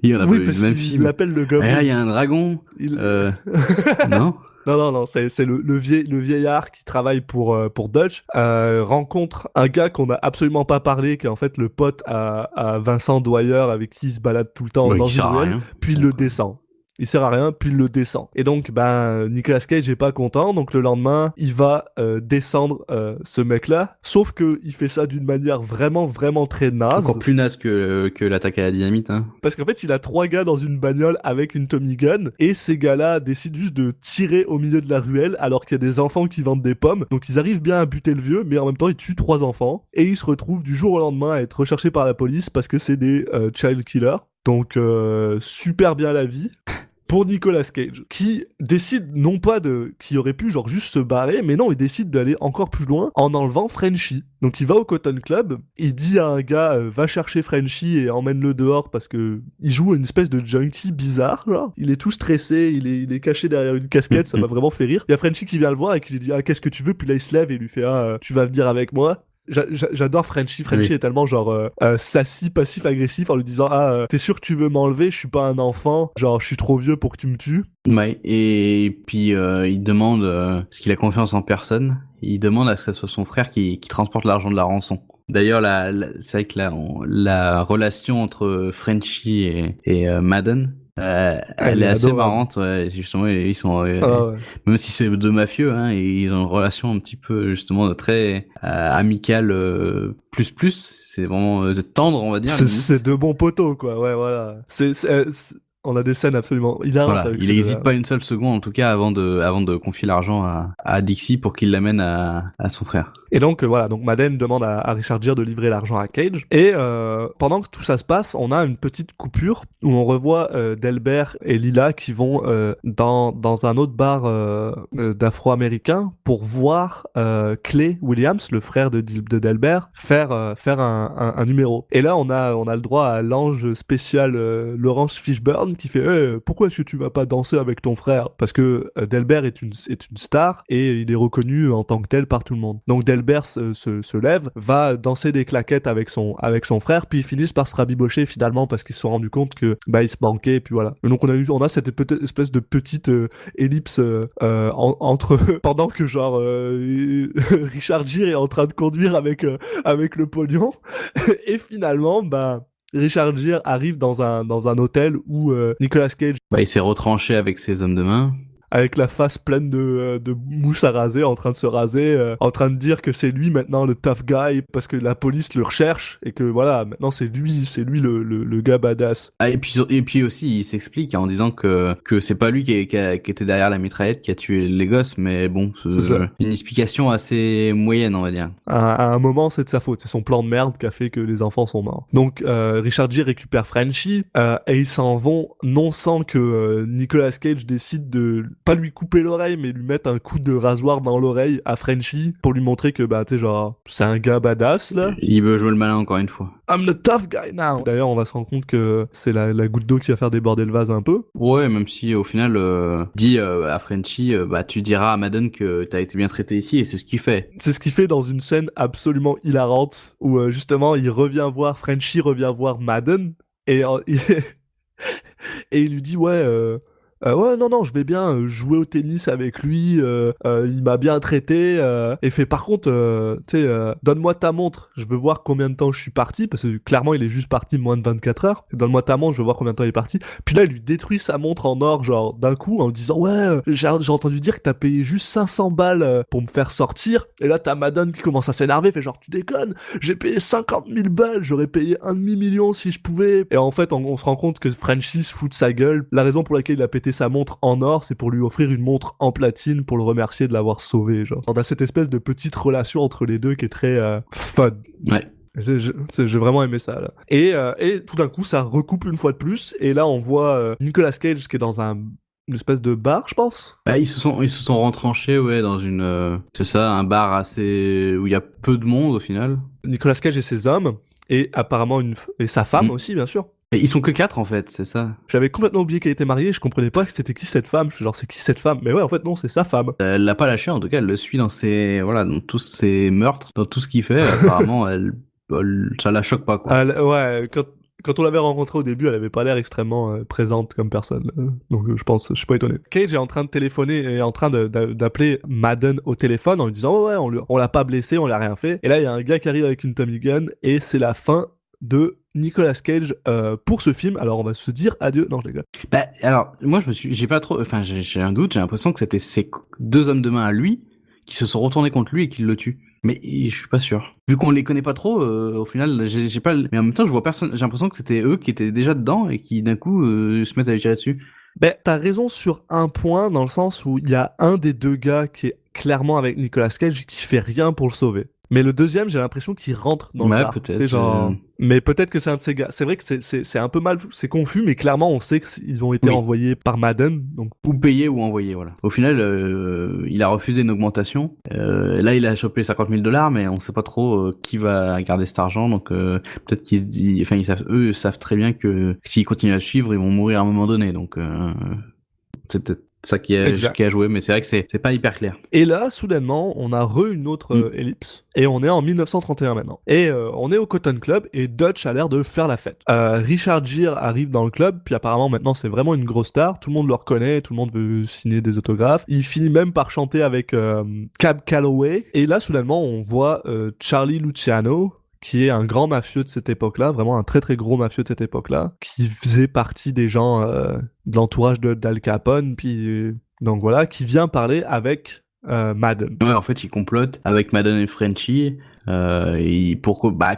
Il y en a oui, pas parce le même qu'il film. l'appelle le gobelin. Et là, il y a un dragon. Non? Non, c'est le vieillard qui travaille pour Dutch, rencontre un gars qu'on a absolument pas parlé, qui est en fait le pote à Vincent Dwyer, avec qui il se balade tout le temps dans une ruelle, puis il le descend. Il sert à rien, puis il le descend. Et donc, Nicolas Cage est pas content, donc le lendemain, il va descendre ce mec-là, sauf que il fait ça d'une manière vraiment, vraiment très naze. Encore plus naze que l'attaque à la dynamite, hein. Parce qu'en fait, il a 3 gars dans une bagnole avec une Tommy Gun, et ces gars-là décident juste de tirer au milieu de la ruelle, alors qu'il y a des enfants qui vendent des pommes. Donc ils arrivent bien à buter le vieux, mais en même temps, ils tuent 3 enfants, et ils se retrouvent du jour au lendemain à être recherchés par la police parce que c'est des child killers. Donc super bien la vie. Pour Nicolas Cage, qui décide non pas qui aurait pu genre juste se barrer, mais non, il décide d'aller encore plus loin en enlevant Frenchie. Donc il va au Cotton Club, il dit à un gars va chercher Frenchie et emmène-le dehors parce que il joue une espèce de junkie bizarre, genre. Il est tout stressé, il est caché derrière une casquette, ça m'a vraiment fait rire. Il y a Frenchie qui vient le voir et qui lui dit qu'est-ce que tu veux, puis là il se lève et il lui fait tu vas venir avec moi. J'adore Frenchie. Frenchie est tellement genre sassy, passif-agressif en lui disant t'es sûr que tu veux m'enlever, je suis pas un enfant, genre je suis trop vieux pour que tu me tues. Ouais, et puis il demande, parce qu'il a confiance en personne, il demande à ce que ce soit son frère qui transporte l'argent de la rançon. D'ailleurs, c'est vrai que la relation entre Frenchie et Madden, elle est assez marrante, ouais. Justement, ils sont même si c'est deux mafieux, hein, ils ont une relation un petit peu justement très amicale, plus. C'est vraiment tendre, on va dire. C'est deux bons poteaux, quoi. Ouais, voilà. On a des scènes absolument hilarantes. Voilà, il n'hésite pas une seule seconde, en tout cas, avant de confier l'argent à Dixie pour qu'il l'amène à son frère. Et donc voilà, donc Madden demande à Richard Gere de livrer l'argent à Cage. Et pendant que tout ça se passe, on a une petite coupure où on revoit Delbert et Lila qui vont dans un autre bar d'Afro-Américains pour voir Clay Williams, le frère de Delbert, faire un numéro. Et là, on a le droit à l'ange spécial Laurence Fishburne qui fait pourquoi est-ce que tu vas pas danser avec ton frère? Parce que Delbert est une star et il est reconnu en tant que tel par tout le monde. Donc Delbert se lève, va danser des claquettes avec son frère, puis ils finissent par se rabibocher finalement parce qu'ils se sont rendus compte que ils se manquaient, et puis voilà. Et donc on a cette espèce de petite ellipse entre pendant que genre Richard Gere est en train de conduire avec le pognon et finalement Richard Gere arrive dans un hôtel où Nicolas Cage Il s'est retranché avec ses hommes de main. avec la face pleine de mousse à raser, en train de se raser, en train de dire que c'est lui maintenant le tough guy parce que la police le recherche et que voilà, maintenant c'est lui le gars badass. Et puis aussi, il s'explique en disant que c'est pas lui qui était derrière la mitraillette qui a tué les gosses, mais bon, c'est une explication assez moyenne, on va dire. À un moment, c'est de sa faute, c'est son plan de merde qui a fait que les enfants sont morts. Donc Richard Gere récupère Frenchie et ils s'en vont non sans que Nicolas Cage décide de pas lui couper l'oreille, mais lui mettre un coup de rasoir dans l'oreille à Frenchie pour lui montrer que, tu sais, genre, c'est un gars badass, là. Il veut jouer le malin encore une fois. I'm the tough guy now! D'ailleurs, on va se rendre compte que c'est la goutte d'eau qui va faire déborder le vase un peu. Ouais, même si, au final, dit à Frenchie, tu diras à Madden que t'as été bien traité ici, et c'est ce qu'il fait. C'est ce qu'il fait dans une scène absolument hilarante, où, justement, Frenchie revient voir Madden, et et il lui dit, ouais, non, je vais bien jouer au tennis avec lui, il m'a bien traité, et fait par contre, donne-moi ta montre, je veux voir combien de temps je suis parti, parce que clairement il est juste parti moins de 24 heures, donne-moi ta montre, je veux voir combien de temps il est parti, puis là il lui détruit sa montre en or, genre d'un coup, en lui disant, ouais, j'ai entendu dire que t'as payé juste 500 balles pour me faire sortir, et là t'as Madden qui commence à s'énerver, fait genre, tu déconnes, j'ai payé 50 000 balles, j'aurais payé 1,5 million si je pouvais, et en fait on se rend compte que Frenchie se fout de sa gueule, la raison pour laquelle il a pété sa montre en or, c'est pour lui offrir une montre en platine pour le remercier de l'avoir sauvé, genre. On a cette espèce de petite relation entre les deux qui est très fun. Ouais. J'ai vraiment aimé ça, là. Et tout d'un coup, ça recoupe une fois de plus, et là, on voit Nicolas Cage qui est dans une espèce de bar, je pense. Ils se sont retranchés, ouais, dans c'est ça, un bar assez, où il y a peu de monde, au final. Nicolas Cage et ses hommes, et apparemment et sa femme aussi, bien sûr. Et ils sont que 4 en fait, c'est ça. J'avais complètement oublié qu'elle était mariée, je comprenais pas que c'était qui cette femme. Je suis genre, c'est qui cette femme? Mais ouais, en fait, non, c'est sa femme. Elle l'a pas lâché, en tout cas, elle le suit dans dans tous ses meurtres, dans tout ce qu'il fait. Apparemment, ça la choque pas, quoi. Ouais, quand on l'avait rencontrée au début, elle avait pas l'air extrêmement présente comme personne. Donc je suis pas étonné. Cage est en train de téléphoner et en train d'appeler Madden au téléphone en lui disant, oh ouais, on l'a pas blessé, on l'a rien fait. Et là, il y a un gars qui arrive avec une Tommy Gun et c'est la fin de Nicolas Cage pour ce film. Alors on va se dire adieu. Non, je rigole. Alors moi j'ai pas trop, enfin j'ai un doute. J'ai l'impression que c'était ces 2 hommes de main à lui qui se sont retournés contre lui et qui le tuent. Mais je suis pas sûr. Vu qu'on les connaît pas trop, au final, j'ai pas. Mais en même temps, je vois personne. J'ai l'impression que c'était eux qui étaient déjà dedans et qui d'un coup se mettent à lui tirer dessus. T'as raison sur un point, dans le sens où il y a un des 2 gars qui est clairement avec Nicolas Cage qui fait rien pour le sauver. Mais le deuxième, j'ai l'impression qu'il rentre dans le bar. Peut-être. Genre... Mais peut-être que c'est un de ces gars. C'est vrai que c'est un peu mal, c'est confus, mais clairement, on sait qu'ils ont été envoyés par Madden. Donc... Ou payés ou envoyés, voilà. Au final, il a refusé une augmentation. Là, il a chopé 50 000 $, mais on sait pas trop qui va garder cet argent. Donc, peut-être qu'ils se disent... Enfin, eux savent très bien que s'ils continuent à suivre, ils vont mourir à un moment donné. Donc, c'est peut-être ça qui a joué, mais c'est vrai que c'est pas hyper clair. Et là, soudainement, on a une autre ellipse, et on est en 1931 maintenant. Et on est au Cotton Club, et Dutch a l'air de faire la fête. Richard Gere arrive dans le club, puis apparemment maintenant c'est vraiment une grosse star, tout le monde le reconnaît, tout le monde veut signer des autographes. Il finit même par chanter avec Cab Calloway, et là, soudainement, on voit Charlie Luciano, qui est un grand mafieux de cette époque-là, vraiment un très très gros mafieux de cette époque-là, qui faisait partie des gens de l'entourage d'Al Capone, puis donc voilà, qui vient parler avec Madden. Ouais, en fait, ils complotent avec Madden et Frenchie.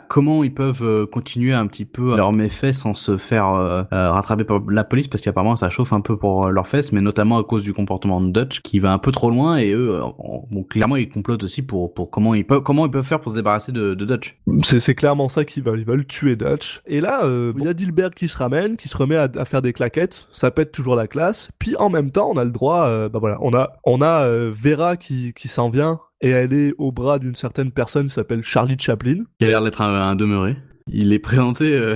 Comment ils peuvent continuer un petit peu leurs méfaits sans se faire rattraper par la police, parce qu'apparemment ça chauffe un peu pour leurs fesses, mais notamment à cause du comportement de Dutch qui va un peu trop loin, et eux clairement ils complotent aussi pour comment ils peuvent faire pour se débarrasser de Dutch. C'est clairement ça qu'ils veulent, ils veulent tuer Dutch. Et là il y a Dilbert qui se remet à faire des claquettes, ça pète toujours la classe, puis en même temps on a le droit on a Vera qui s'en vient, et elle est au bras d'une certaine personne qui s'appelle Charlie Chaplin. Qui a l'air d'être un demeuré. Il est présenté.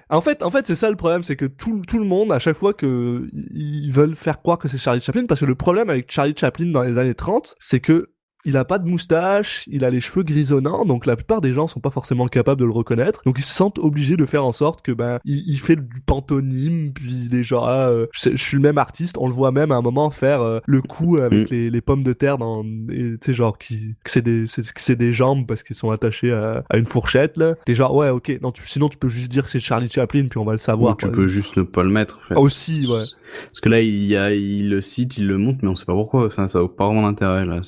En fait, c'est ça le problème, c'est que tout le monde, à chaque fois que ils veulent faire croire que c'est Charlie Chaplin, parce que le problème avec Charlie Chaplin dans les années 30, c'est que il a pas de moustache, il a les cheveux grisonnants, donc la plupart des gens sont pas forcément capables de le reconnaître, donc ils se sentent obligés de faire en sorte que il fait du pantomime, puis il est genre je suis le même artiste, on le voit même à un moment faire le coup avec les pommes de terre tu sais genre que c'est des jambes parce qu'ils sont attachés à une fourchette là. T'es genre ouais ok, non sinon tu peux juste dire que c'est Charlie Chaplin puis on va le savoir. Ou tu peux juste ne pas le mettre. En fait. Aussi ouais. Parce que là il le cite, il le montre, mais on sait pas pourquoi. Enfin ça n'a pas vraiment d'intérêt là.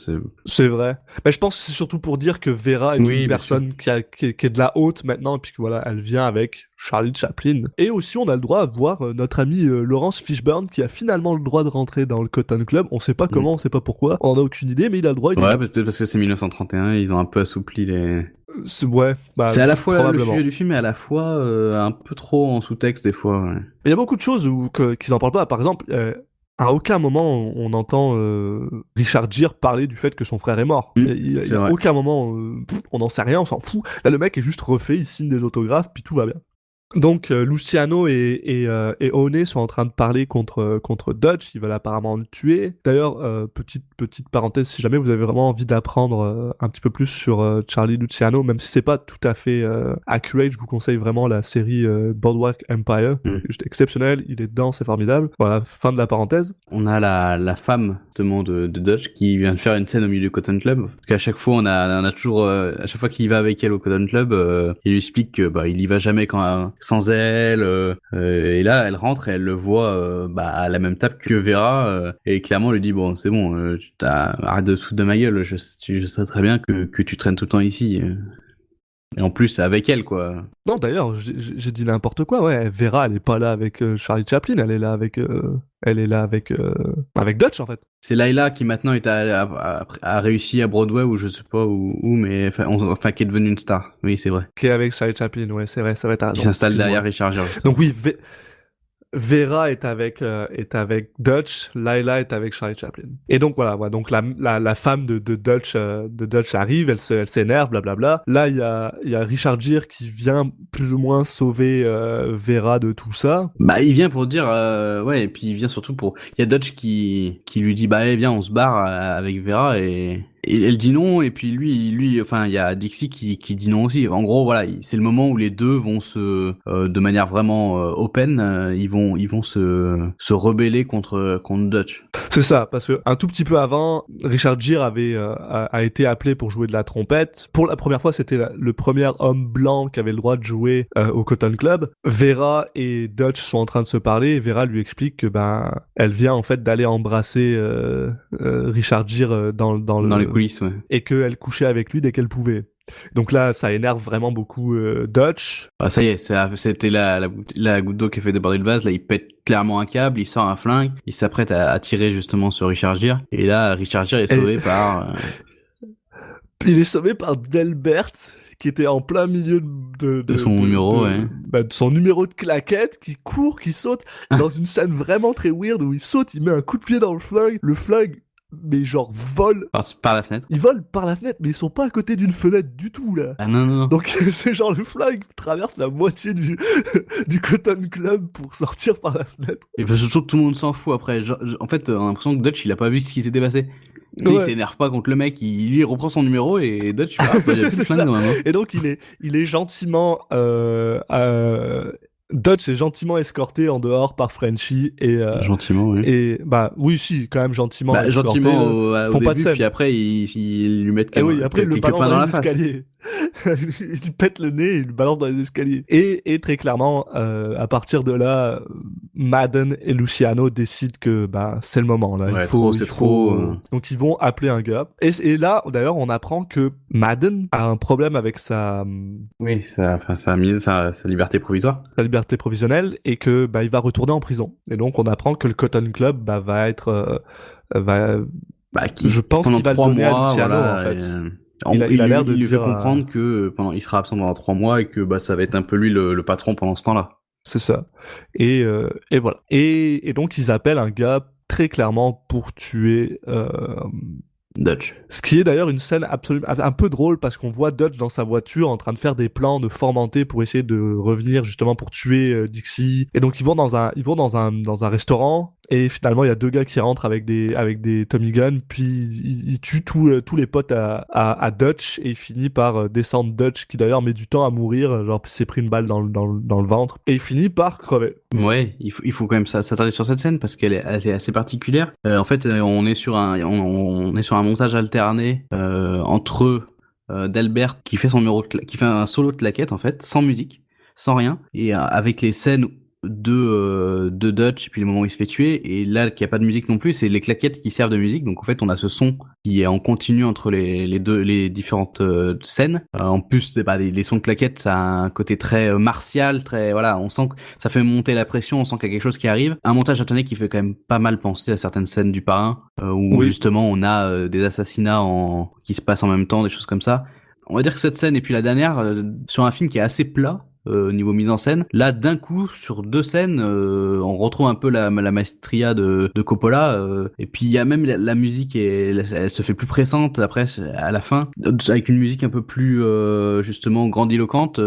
C'est vrai. Mais je pense que c'est surtout pour dire que Vera est une personne qui est de la haute maintenant, et puis que voilà, elle vient avec Charlie Chaplin. Et aussi, on a le droit de voir notre ami Laurence Fishburne qui a finalement le droit de rentrer dans le Cotton Club. On sait pas comment, on sait pas pourquoi, on en a aucune idée, mais il a le droit. Ouais, peut-être parce que c'est 1931, ils ont un peu assoupli les... Ouais, c'est à la fois le sujet du film et à la fois un peu trop en sous-texte des fois. Ouais. Il y a beaucoup de choses qu'ils en parlent pas. Par exemple, à aucun moment on entend Richard Gere parler du fait que son frère est mort. Il y a aucun moment, on n'en sait rien, on s'en fout. Là, le mec est juste refait, il signe des autographes, puis tout va bien. Donc Luciano et One sont en train de parler contre Dutch, ils veulent apparemment le tuer. D'ailleurs, petite parenthèse, si jamais vous avez vraiment envie d'apprendre un petit peu plus sur Charlie Luciano, même si c'est pas tout à fait accurate, je vous conseille vraiment la série Boardwalk Empire, juste exceptionnel, il est dedans, c'est formidable. Voilà, fin de la parenthèse. On a la femme de Dutch qui vient de faire une scène au milieu du Cotton Club, parce qu'à chaque fois on a toujours à chaque fois qu'il va avec elle au Cotton Club, il lui explique que il y va jamais sans elle, et là elle rentre et elle le voit à la même table que Vera, et clairement lui dit bon c'est bon, arrête de foutre de ma gueule, je sais très bien que tu traînes tout le temps ici. Et en plus, c'est avec elle, quoi. Non, d'ailleurs, j'ai dit n'importe quoi, ouais. Vera, elle est pas là avec Charlie Chaplin, elle est là avec Dutch, en fait. C'est Layla qui maintenant a réussi à Broadway, ou je sais pas où, mais enfin qui est devenue une star. Oui, c'est vrai. Qui est avec Charlie Chaplin, ouais, c'est vrai, ça va être. Qui s'installe derrière Richard Gere. Donc oui, Vera est avec Dutch, Layla est avec Charlie Chaplin. Et donc voilà, donc la femme de Dutch arrive, elle s'énerve, blablabla. Là il y a Richard Gere qui vient plus ou moins sauver Vera de tout ça. Il vient pour dire ouais, et puis il vient surtout il y a Dutch qui lui dit viens on se barre avec Vera, et elle dit non, et puis lui enfin il y a Dixie qui dit non aussi. En gros voilà, c'est le moment où les deux vont de manière vraiment open, ils vont se rebeller contre Dutch. C'est ça, parce que un tout petit peu avant, Richard Gere a été appelé pour jouer de la trompette. Pour la première fois, c'était le premier homme blanc qui avait le droit de jouer au Cotton Club. Vera et Dutch sont en train de se parler, et Vera lui explique que elle vient en fait d'aller embrasser Richard Gere dans les coulisses, ouais. Et qu'elle couchait avec lui dès qu'elle pouvait. Donc là, ça énerve vraiment beaucoup Dutch. Ça y est, c'était la goutte d'eau qui a fait déborder le vase. Là, il pète clairement un câble, il sort un flingue, il s'apprête à tirer justement sur Richard Gere. Et là, Richard Gere est sauvé par... Il est sauvé par Delbert, qui était en plein milieu de son numéro, ouais. De son numéro de claquette, qui court, qui saute, dans une scène vraiment très weird où il saute, il met un coup de pied dans le flingue, mais genre vole par la fenêtre. Ils volent par la fenêtre, mais ils sont pas à côté d'une fenêtre du tout là. Ah non. Donc c'est genre le flingue traverse la moitié du Cotton Club pour sortir par la fenêtre. Et puis surtout tout le monde s'en fout après. En fait, on a l'impression que Dutch il a pas vu ce qui s'était passé. Ouais. Il s'énerve pas contre le mec, il reprend son numéro, et Dutch il y a plus de flingue dans la main. Et donc il est gentiment Dutch est gentiment escorté en dehors par Frenchie, et gentiment, oui. Et oui, si, quand même gentiment escorté. Gentiment au début, puis après ils lui mettent après il le balance dans les escaliers. Il lui pète le nez et il le balance dans les escaliers. Et très clairement, à partir de là, Madden et Luciano décident que c'est le moment là. Donc ils vont appeler un gars. Et là, d'ailleurs, on apprend que Madden a un problème avec sa liberté provisoire. Sa liberté provisionnelle, et que il va retourner en prison. Et donc on apprend que le Cotton Club va être je pense qu'il va le donner à Luciano, en fait. Il a l'air de lui dire, fait comprendre que il sera absent pendant 3 mois, et que ça va être un peu lui le patron pendant ce temps-là. C'est ça. Et voilà. Et donc ils appellent un gars très clairement pour tuer Dutch. Ce qui est d'ailleurs une scène absolument un peu drôle parce qu'on voit Dutch dans sa voiture en train de faire des plans de formanté pour essayer de revenir justement pour tuer Dixie. Et donc ils vont dans un restaurant et finalement il y a deux gars qui rentrent avec des Tommy Gun, puis ils tuent tous les potes à Dutch et il finit par descendre Dutch qui d'ailleurs met du temps à mourir, genre s'est pris une balle dans le ventre et il finit par crever. Ouais, il faut quand même s'attarder sur cette scène parce elle est assez particulière. En fait, on est sur un montage alterné entre Delbert qui fait qui fait un solo de claquette en fait, sans musique, sans rien, et avec les scènes de Dutch et puis le moment où il se fait tuer, et là qu'il n'y a pas de musique non plus, c'est les claquettes qui servent de musique. Donc en fait on a ce son qui est en continu entre les différentes scènes. En plus les sons de claquettes, ça a un côté très martial, très voilà, on sent que ça fait monter la pression, on sent qu'il y a quelque chose qui arrive. Un montage alterné qui fait quand même pas mal penser à certaines scènes du Parrain où justement on a des assassinats qui se passent en même temps, des choses comme ça. On va dire que cette scène et puis la dernière sur un film qui est assez plat au niveau mise en scène. Là, d'un coup, sur deux scènes, on retrouve un peu la maestria de Coppola. Et puis il y a même la musique, elle se fait plus pressante après, à la fin, avec une musique un peu plus justement grandiloquente,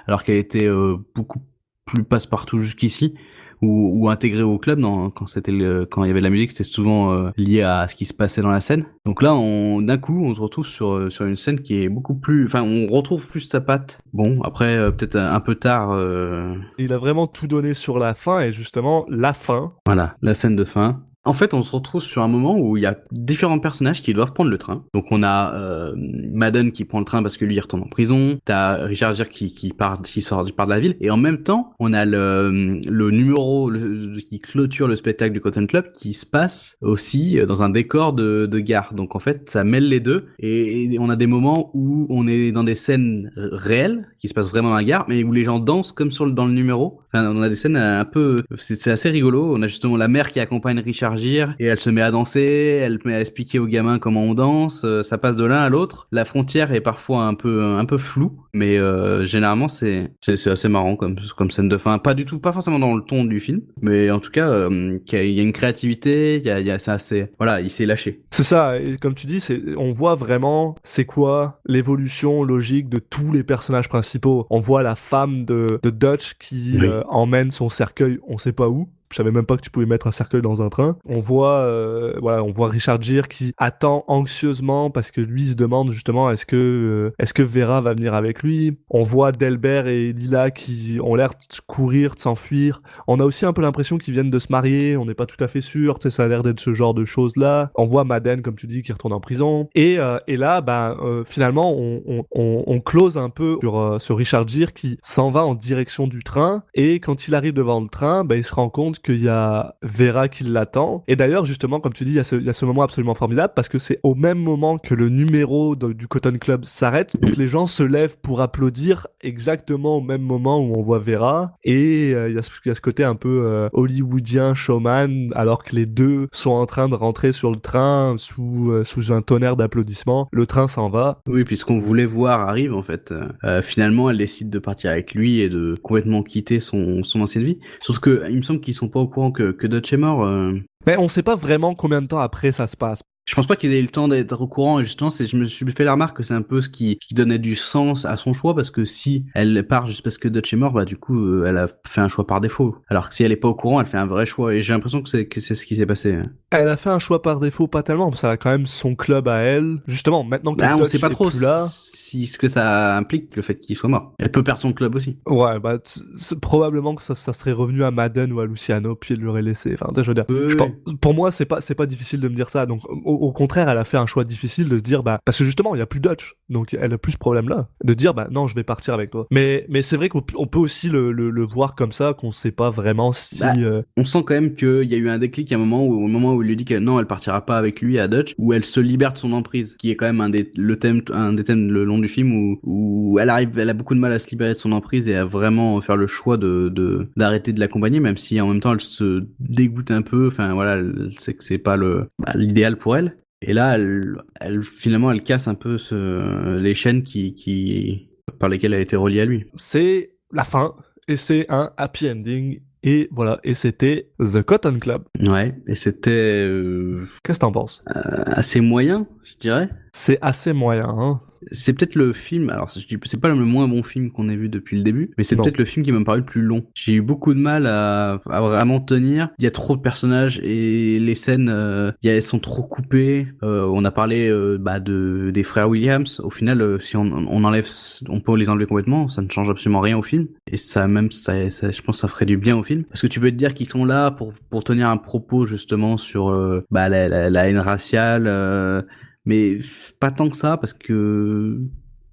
alors qu'elle était beaucoup plus passe-partout jusqu'ici. Ou intégré au club quand il y avait de la musique, c'était souvent lié à ce qui se passait dans la scène. Donc là d'un coup on se retrouve sur une scène qui est beaucoup plus, enfin on retrouve plus sa patte. Bon, après peut-être un peu tard Il a vraiment tout donné sur la fin et justement la fin. Voilà, la scène de fin. En fait, on se retrouve sur un moment où il y a différents personnages qui doivent prendre le train. Donc on a Madden qui prend le train parce que lui il retourne en prison. T'as Richard Gere qui part de la ville. Et en même temps, on a le numéro qui clôture le spectacle du Cotton Club qui se passe aussi dans un décor de gare. Donc en fait, ça mêle les deux. Et on a des moments où on est dans des scènes réelles qui se passent vraiment dans la gare, mais où les gens dansent comme dans le numéro. Enfin, on a des scènes un peu, c'est assez rigolo. On a justement la mère qui accompagne Richard Gere et elle se met à danser, elle met à expliquer aux gamins comment on danse. Ça passe de l'un à l'autre. La frontière est parfois un peu floue, mais généralement c'est assez marrant comme scène de fin. Pas forcément dans le ton du film, mais en tout cas il y a une créativité, il y a ça, c'est voilà, il s'est lâché. C'est ça, et comme tu dis, on voit vraiment c'est quoi l'évolution logique de tous les personnages principaux. On voit la femme de Dutch qui emmène son cercueil, on sait pas où. Je savais même pas que tu pouvais mettre un cercueil dans un train. On voit Richard Gere qui attend anxieusement parce que lui se demande justement est-ce que Vera va venir avec lui. On voit Delbert et Lila qui ont l'air de courir, de s'enfuir. On a aussi un peu l'impression qu'ils viennent de se marier. On n'est pas tout à fait sûr. Tu sais, ça a l'air d'être ce genre de choses là. On voit Madden, comme tu dis, qui retourne en prison. Et là, finalement, on close un peu sur Richard Gere qui s'en va en direction du train. Et quand il arrive devant le train, il se rend compte qu'il y a Vera qui l'attend. Et d'ailleurs, justement, comme tu dis, il y a ce moment absolument formidable parce que c'est au même moment que le numéro du Cotton Club s'arrête. Donc les gens se lèvent pour applaudir exactement au même moment où on voit Vera. Et il y a ce côté un peu hollywoodien, showman, alors que les deux sont en train de rentrer sur le train sous un tonnerre d'applaudissements. Le train s'en va. Oui, puis ce qu'on voulait voir arrive en fait. Finalement, elle décide de partir avec lui et de complètement quitter son ancienne vie. Sauf que il me semble qu'ils sont pas au courant que Dutch est mort. Mais on sait pas vraiment combien de temps après ça se passe. Je pense pas qu'ils aient eu le temps d'être au courant, et justement, je me suis fait la remarque que c'est un peu ce qui donnait du sens à son choix, parce que si elle part juste parce que Dutch est mort, du coup, elle a fait un choix par défaut. Alors que si elle est pas au courant, elle fait un vrai choix, et j'ai l'impression que c'est ce qui s'est passé. Elle a fait un choix par défaut, pas tellement, parce qu'elle a quand même son club à elle. Justement, maintenant que Dutch on sait pas trop plus là... ce que ça implique, le fait qu'il soit mort. Elle peut perdre son club aussi. Ouais, probablement que ça serait revenu à Madden ou à Luciano, puis elle l'aurait laissé. Enfin, je veux dire, pour moi, c'est pas difficile de me dire ça. Donc, au contraire, elle a fait un choix difficile de se dire, parce que justement, il y a plus Dutch, donc elle a plus ce problème-là, de dire, non, je vais partir avec toi. Mais c'est vrai qu'on peut aussi le voir comme ça, qu'on sait pas vraiment si... On sent quand même qu'il y a eu un déclic à un moment où, au moment où il lui dit que non, elle partira pas avec lui à Dutch, où elle se libère de son emprise, qui est quand même un des thèmes le long du film où elle a beaucoup de mal à se libérer de son emprise et à vraiment faire le choix d'arrêter de l'accompagner, même si en même temps elle se dégoûte un peu. Enfin voilà, elle sait que c'est pas l'idéal pour elle. Et là, elle finalement elle casse un peu les chaînes par lesquelles elle a été reliée à lui. C'est la fin et c'est un happy ending. Et voilà, et c'était The Cotton Club. Ouais, et c'était Qu'est-ce que t'en penses? assez moyen, je dirais. C'est assez moyen, hein? C'est peut-être le film, alors je dis, c'est pas le moins bon film qu'on ait vu depuis le début, mais c'est Non. peut-être le film qui m'a paru le plus long. J'ai eu beaucoup de mal à vraiment tenir. Il y a trop de personnages et les scènes, elles sont trop coupées. On a parlé des frères Williams. Au final, si on enlève, on peut les enlever complètement, ça ne change absolument rien au film. Et ça, je pense, que ça ferait du bien au film, parce que tu peux te dire qu'ils sont là pour tenir un propos justement sur la haine raciale. Mais pas tant que ça, parce que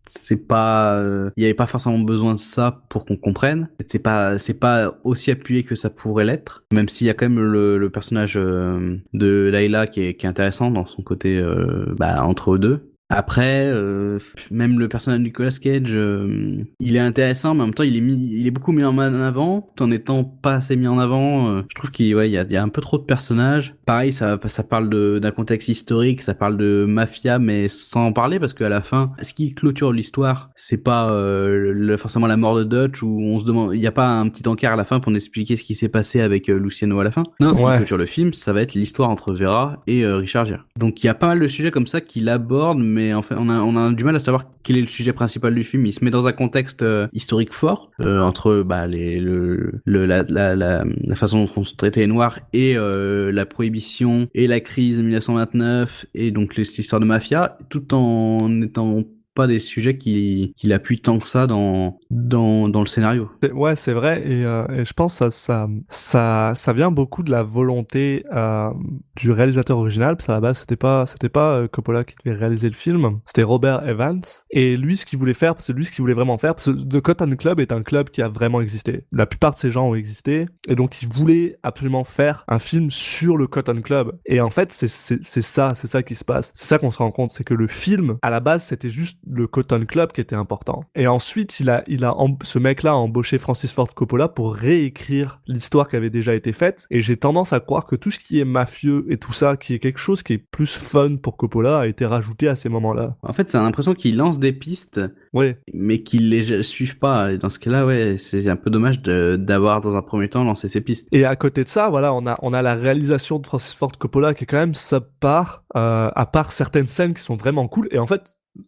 c'est pas, il y avait pas forcément besoin de ça pour qu'on comprenne. C'est pas aussi appuyé que ça pourrait l'être, même s'il y a quand même le personnage de Layla qui est intéressant dans son côté entre eux deux. Après, même le personnage de Nicolas Cage, il est intéressant, mais en même temps, il est beaucoup mis en avant, tout en étant pas assez mis en avant. Je trouve qu'il y a un peu trop de personnages. Pareil, ça parle d'un contexte historique, ça parle de mafia, mais sans en parler, parce qu'à la fin, ce qui clôture l'histoire, c'est pas forcément la mort de Dutch, où on se demande, il y a pas un petit encart à la fin pour nous expliquer ce qui s'est passé avec Luciano à la fin. Non, ce qui clôture le film, ça va être l'histoire entre Vera et Richard Gere. Donc il y a pas mal de sujets comme ça qu'il aborde, mais en fait, on a du mal à savoir quel est le sujet principal du film. Il se met dans un contexte historique fort, entre la façon dont on se traitait les Noirs et la prohibition et la crise de 1929 et donc cette histoire de mafia, tout en n'étant pas des sujets qui l'appuient tant que ça dans le scénario. Ouais, c'est vrai, et je pense que ça vient beaucoup de la volonté du réalisateur original, parce qu'à la base, c'était pas Coppola qui devait réaliser le film, c'était Robert Evans, et lui, ce qu'il voulait faire, c'est lui ce qu'il voulait vraiment faire, parce que The Cotton Club est un club qui a vraiment existé. La plupart de ces gens ont existé, et donc il voulait absolument faire un film sur le Cotton Club. Et en fait, c'est ça qui se passe. C'est ça qu'on se rend compte, c'est que le film, à la base, c'était juste le Cotton Club qui était important. Et ensuite, ce mec-là a embauché Francis Ford Coppola pour réécrire l'histoire qui avait déjà été faite. Et j'ai tendance à croire que tout ce qui est mafieux et tout ça, qui est quelque chose qui est plus fun pour Coppola, a été rajouté à ces moments-là. En fait, c'est l'impression qu'il lance des pistes, mais qu'ils les suivent pas. Et dans ce cas-là, ouais, c'est un peu dommage d'avoir dans un premier temps lancé ces pistes. Et à côté de ça, voilà, on a la réalisation de Francis Ford Coppola qui est quand même subpar, à part certaines scènes qui sont vraiment cool. Et en fait,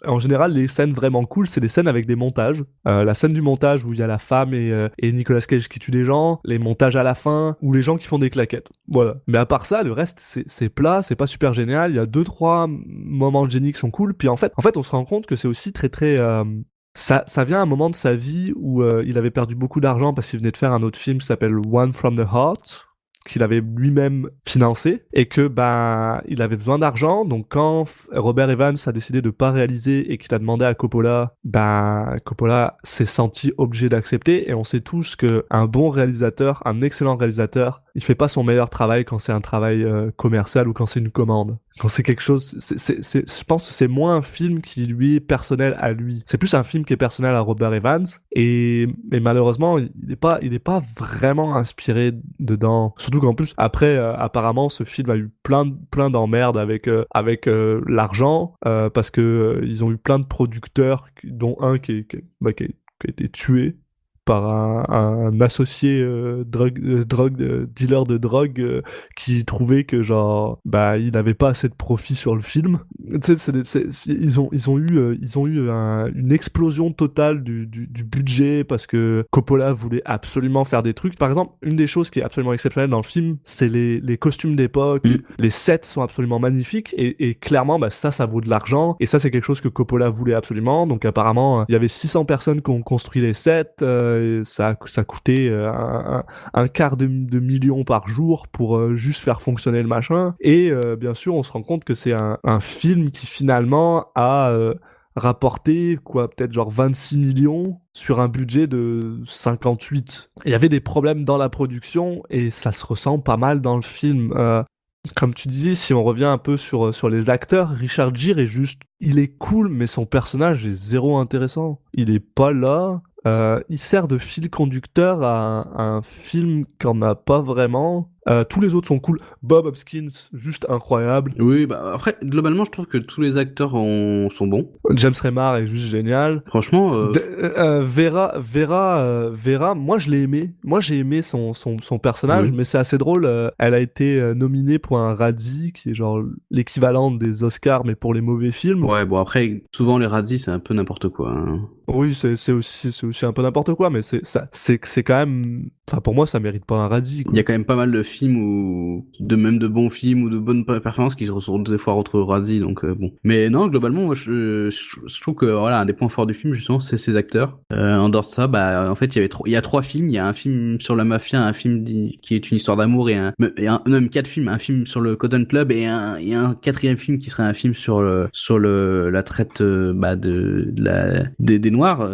en général, les scènes vraiment cool, c'est des scènes avec des montages. La scène du montage où il y a la femme et Nicolas Cage qui tue des gens, les montages à la fin, ou les gens qui font des claquettes. Voilà. Mais à part ça, le reste, c'est plat, c'est pas super génial. Il y a 2-3 moments de génie qui sont cool. Puis en fait, on se rend compte que c'est aussi très très... Ça vient à un moment de sa vie où il avait perdu beaucoup d'argent parce qu'il venait de faire un autre film qui s'appelle One from the Heart, qu'il avait lui-même financé, et que il avait besoin d'argent. Donc quand Robert Evans a décidé de pas réaliser et qu'il a demandé à Coppola, Coppola s'est senti obligé d'accepter. Et on sait tous que un bon réalisateur, un excellent réalisateur, il fait pas son meilleur travail quand c'est un travail commercial ou quand c'est une commande. Quand c'est quelque chose, je pense que c'est moins un film qui lui est personnel à lui. C'est plus un film qui est personnel à Robert Evans. Et malheureusement, il est pas vraiment inspiré dedans. Surtout qu'en plus, après, apparemment, ce film a eu plein d'emmerdes avec l'argent, parce que ils ont eu plein de producteurs, dont un qui a été tué par un associé dealer de drogue, qui trouvait que genre il n'avait pas assez de profit sur le film. Tu sais, ils ont eu une explosion totale du budget parce que Coppola voulait absolument faire des trucs. Par exemple, une des choses qui est absolument exceptionnelle dans le film, c'est les costumes d'époque. Les sets sont absolument magnifiques, et clairement ça vaut de l'argent, et ça c'est quelque chose que Coppola voulait absolument. Donc apparemment il y avait 600 personnes qui ont construit les sets, ça coûtait un quart de million par jour pour juste faire fonctionner le machin. Et bien sûr, on se rend compte que c'est un film qui finalement a rapporté peut-être genre 26 millions sur un budget de 58. Il y avait des problèmes dans la production et ça se ressent pas mal dans le film. Comme tu disais, si on revient un peu sur les acteurs, Richard Gere il est cool, mais son personnage est zéro intéressant. Il est pas là. Il sert de fil conducteur à un film qu'on n'a pas vraiment. Tous les autres sont cool. Bob Hoskins, juste incroyable. Oui, bah après, globalement, je trouve que tous les acteurs sont bons. James Remar est juste génial. Franchement, Vera, moi je l'ai aimé. Moi j'ai aimé son personnage, Oui. mais c'est assez drôle. Elle a été nominée pour un Razzie, qui est genre l'équivalent des Oscars, mais pour les mauvais films. ouais, bon après, souvent les Razzies, c'est un peu n'importe quoi. Hein. Oui, c'est aussi un peu n'importe quoi, mais c'est quand même. Enfin, pour moi, ça mérite pas un Razzie, quoi. Il y a quand même pas mal de films même de bons films ou de bonnes performances qui se retrouvent des fois retrouvent Razzie, donc bon. Mais non, globalement, moi, je trouve que voilà, un des points forts du film justement, c'est ses acteurs. En dehors de ça, bah en fait, il y a 3 films. Il y a un film sur la mafia, un film qui est une histoire d'amour et même 4 films, un film sur le Cotton Club et un 4e film qui serait un film sur la traite des noirs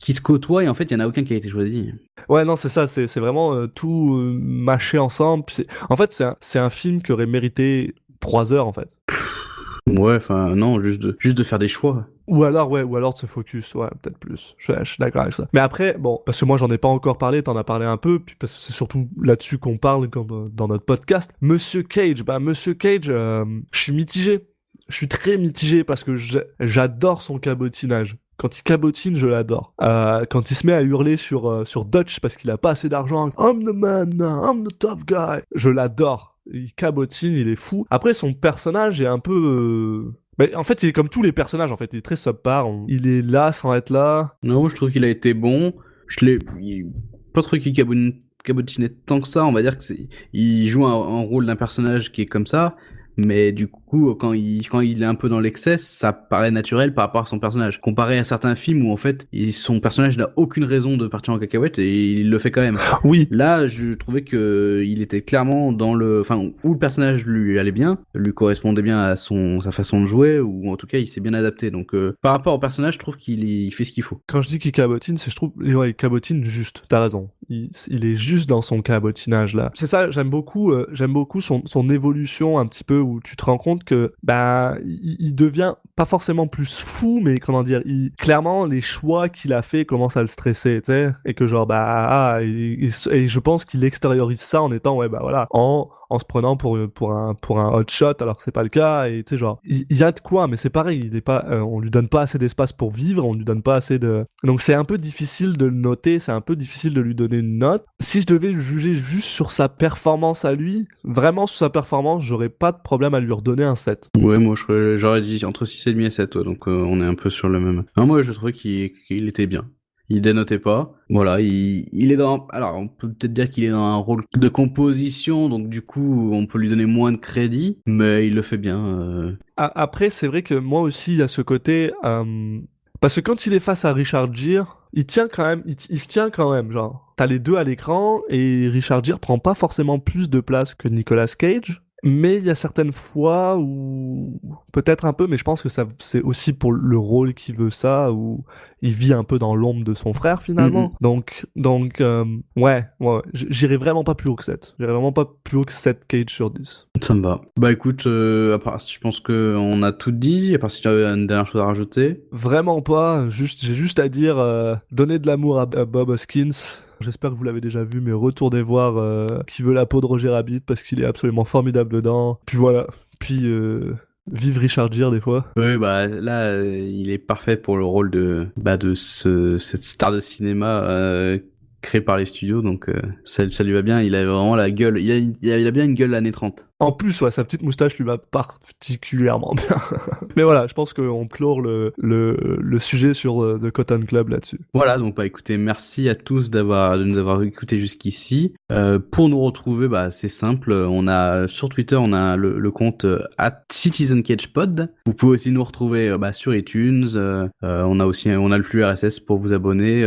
qui se côtoient et en fait, il y en a aucun qui a été choisi. Ouais, non, c'est ça, c'est vraiment tout mâché ensemble. En fait, c'est un film qui aurait mérité 3 heures, en fait. Ouais, enfin, non, juste de faire des choix. Ou alors de se focus, ouais, peut-être plus. Je suis d'accord avec ça. Mais après, bon, parce que moi j'en ai pas encore parlé, t'en as parlé un peu, puis parce que c'est surtout là-dessus qu'on parle dans notre podcast. Monsieur Cage, je suis mitigé. Je suis très mitigé parce que j'adore son cabotinage. Quand il cabotine, je l'adore. Quand il se met à hurler sur Dutch parce qu'il a pas assez d'argent, I'm the man, I'm the tough guy. Je l'adore. Il cabotine, il est fou. Après, son personnage est un peu... Mais en fait, il est comme tous les personnages, en fait. Il est très subpar. Il est là sans être là. Non, je trouve qu'il a été bon. Pas trop qu'il cabotinait tant que ça. On va dire que il joue un rôle d'un personnage qui est comme ça. Mais du coup, quand il est un peu dans l'excès, ça paraît naturel par rapport à son personnage. Comparé à certains films où en fait, son personnage n'a aucune raison de partir en cacahuète et il le fait quand même. Oui. Là, je trouvais que il était clairement où le personnage lui allait bien, lui correspondait bien à sa façon de jouer, ou en tout cas, il s'est bien adapté. Donc, par rapport au personnage, je trouve qu'il fait ce qu'il faut. Quand je dis qu'il cabotine, il cabotine juste. T'as raison. Il est juste dans son cabotinage là. C'est ça, j'aime beaucoup son évolution un petit peu, où tu te rends compte que il devient pas forcément plus fou, mais comment dire, clairement les choix qu'il a fait commencent à le stresser, tu sais, et que genre et je pense qu'il extériorise ça en étant en se prenant pour un hot shot, alors que c'est pas le cas, et tu sais, genre il y a de quoi, mais c'est pareil, il est pas on lui donne pas assez d'espace pour vivre, on lui donne pas assez de... Donc c'est un peu difficile de le noter, c'est un peu difficile de lui donner une note. Si je devais le juger juste sur sa performance à lui, vraiment sur sa performance, j'aurais pas de problème à lui redonner un 7. Ouais, moi j'aurais dit entre 6,5 et 7, ouais, donc on est un peu sur le même. Non, moi je trouvais qu'il était bien. Il dénotait pas. Voilà, il est dans... Alors, on peut peut-être dire qu'il est dans un rôle de composition, donc du coup, on peut lui donner moins de crédit, mais il le fait bien. Après, c'est vrai que moi aussi, il y a ce côté... Parce que quand il est face à Richard Gere, il tient quand même, il se tient quand même, genre. T'as les deux à l'écran, et Richard Gere prend pas forcément plus de place que Nicolas Cage. Mais il y a certaines fois où, peut-être un peu, mais je pense que c'est aussi pour le rôle qu'il veut ça, où il vit un peu dans l'ombre de son frère finalement. Donc, ouais, j'irai vraiment pas plus haut que 7. J'irai vraiment pas plus haut que 7 Cage sur 10. Ça me va. Bah écoute, à part, je pense qu'on a tout dit, à part si tu avais une dernière chose à rajouter. Vraiment pas, j'ai juste à dire, donnez de l'amour à Bob Hoskins. J'espère que vous l'avez déjà vu, mais retournez voir Qui veut la peau de Roger Rabbit, parce qu'il est absolument formidable dedans. Puis voilà, vive Richard Gere des fois. Oui, bah là, il est parfait pour le rôle de cette star de cinéma créée par les studios, donc ça lui va bien. Il a vraiment la gueule, il a bien une gueule années 30. En plus, ouais, sa petite moustache lui va particulièrement bien. Mais voilà, je pense qu'on clore le sujet sur The Cotton Club là-dessus. Voilà, donc bah écoutez, merci à tous de nous avoir écoutés jusqu'ici. Pour nous retrouver, bah c'est simple, sur Twitter, on a le compte @CitizenCagePod. Vous pouvez aussi nous retrouver sur iTunes. On a le flux RSS pour vous abonner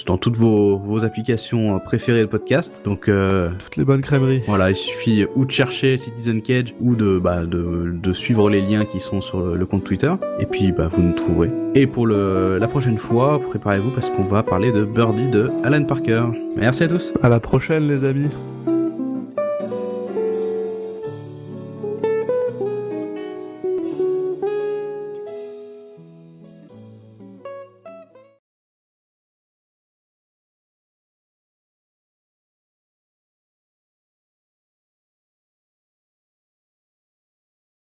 dans toutes vos applications préférées de podcast. Donc toutes les bonnes crèmeries. Voilà, il suffit ou de chercher Citizen Cage ou de suivre les liens qui sont sur le compte Twitter, et puis vous nous trouverez. Et pour la prochaine fois, préparez-vous parce qu'on va parler de Birdie de Alan Parker. Merci à tous. À la prochaine les amis.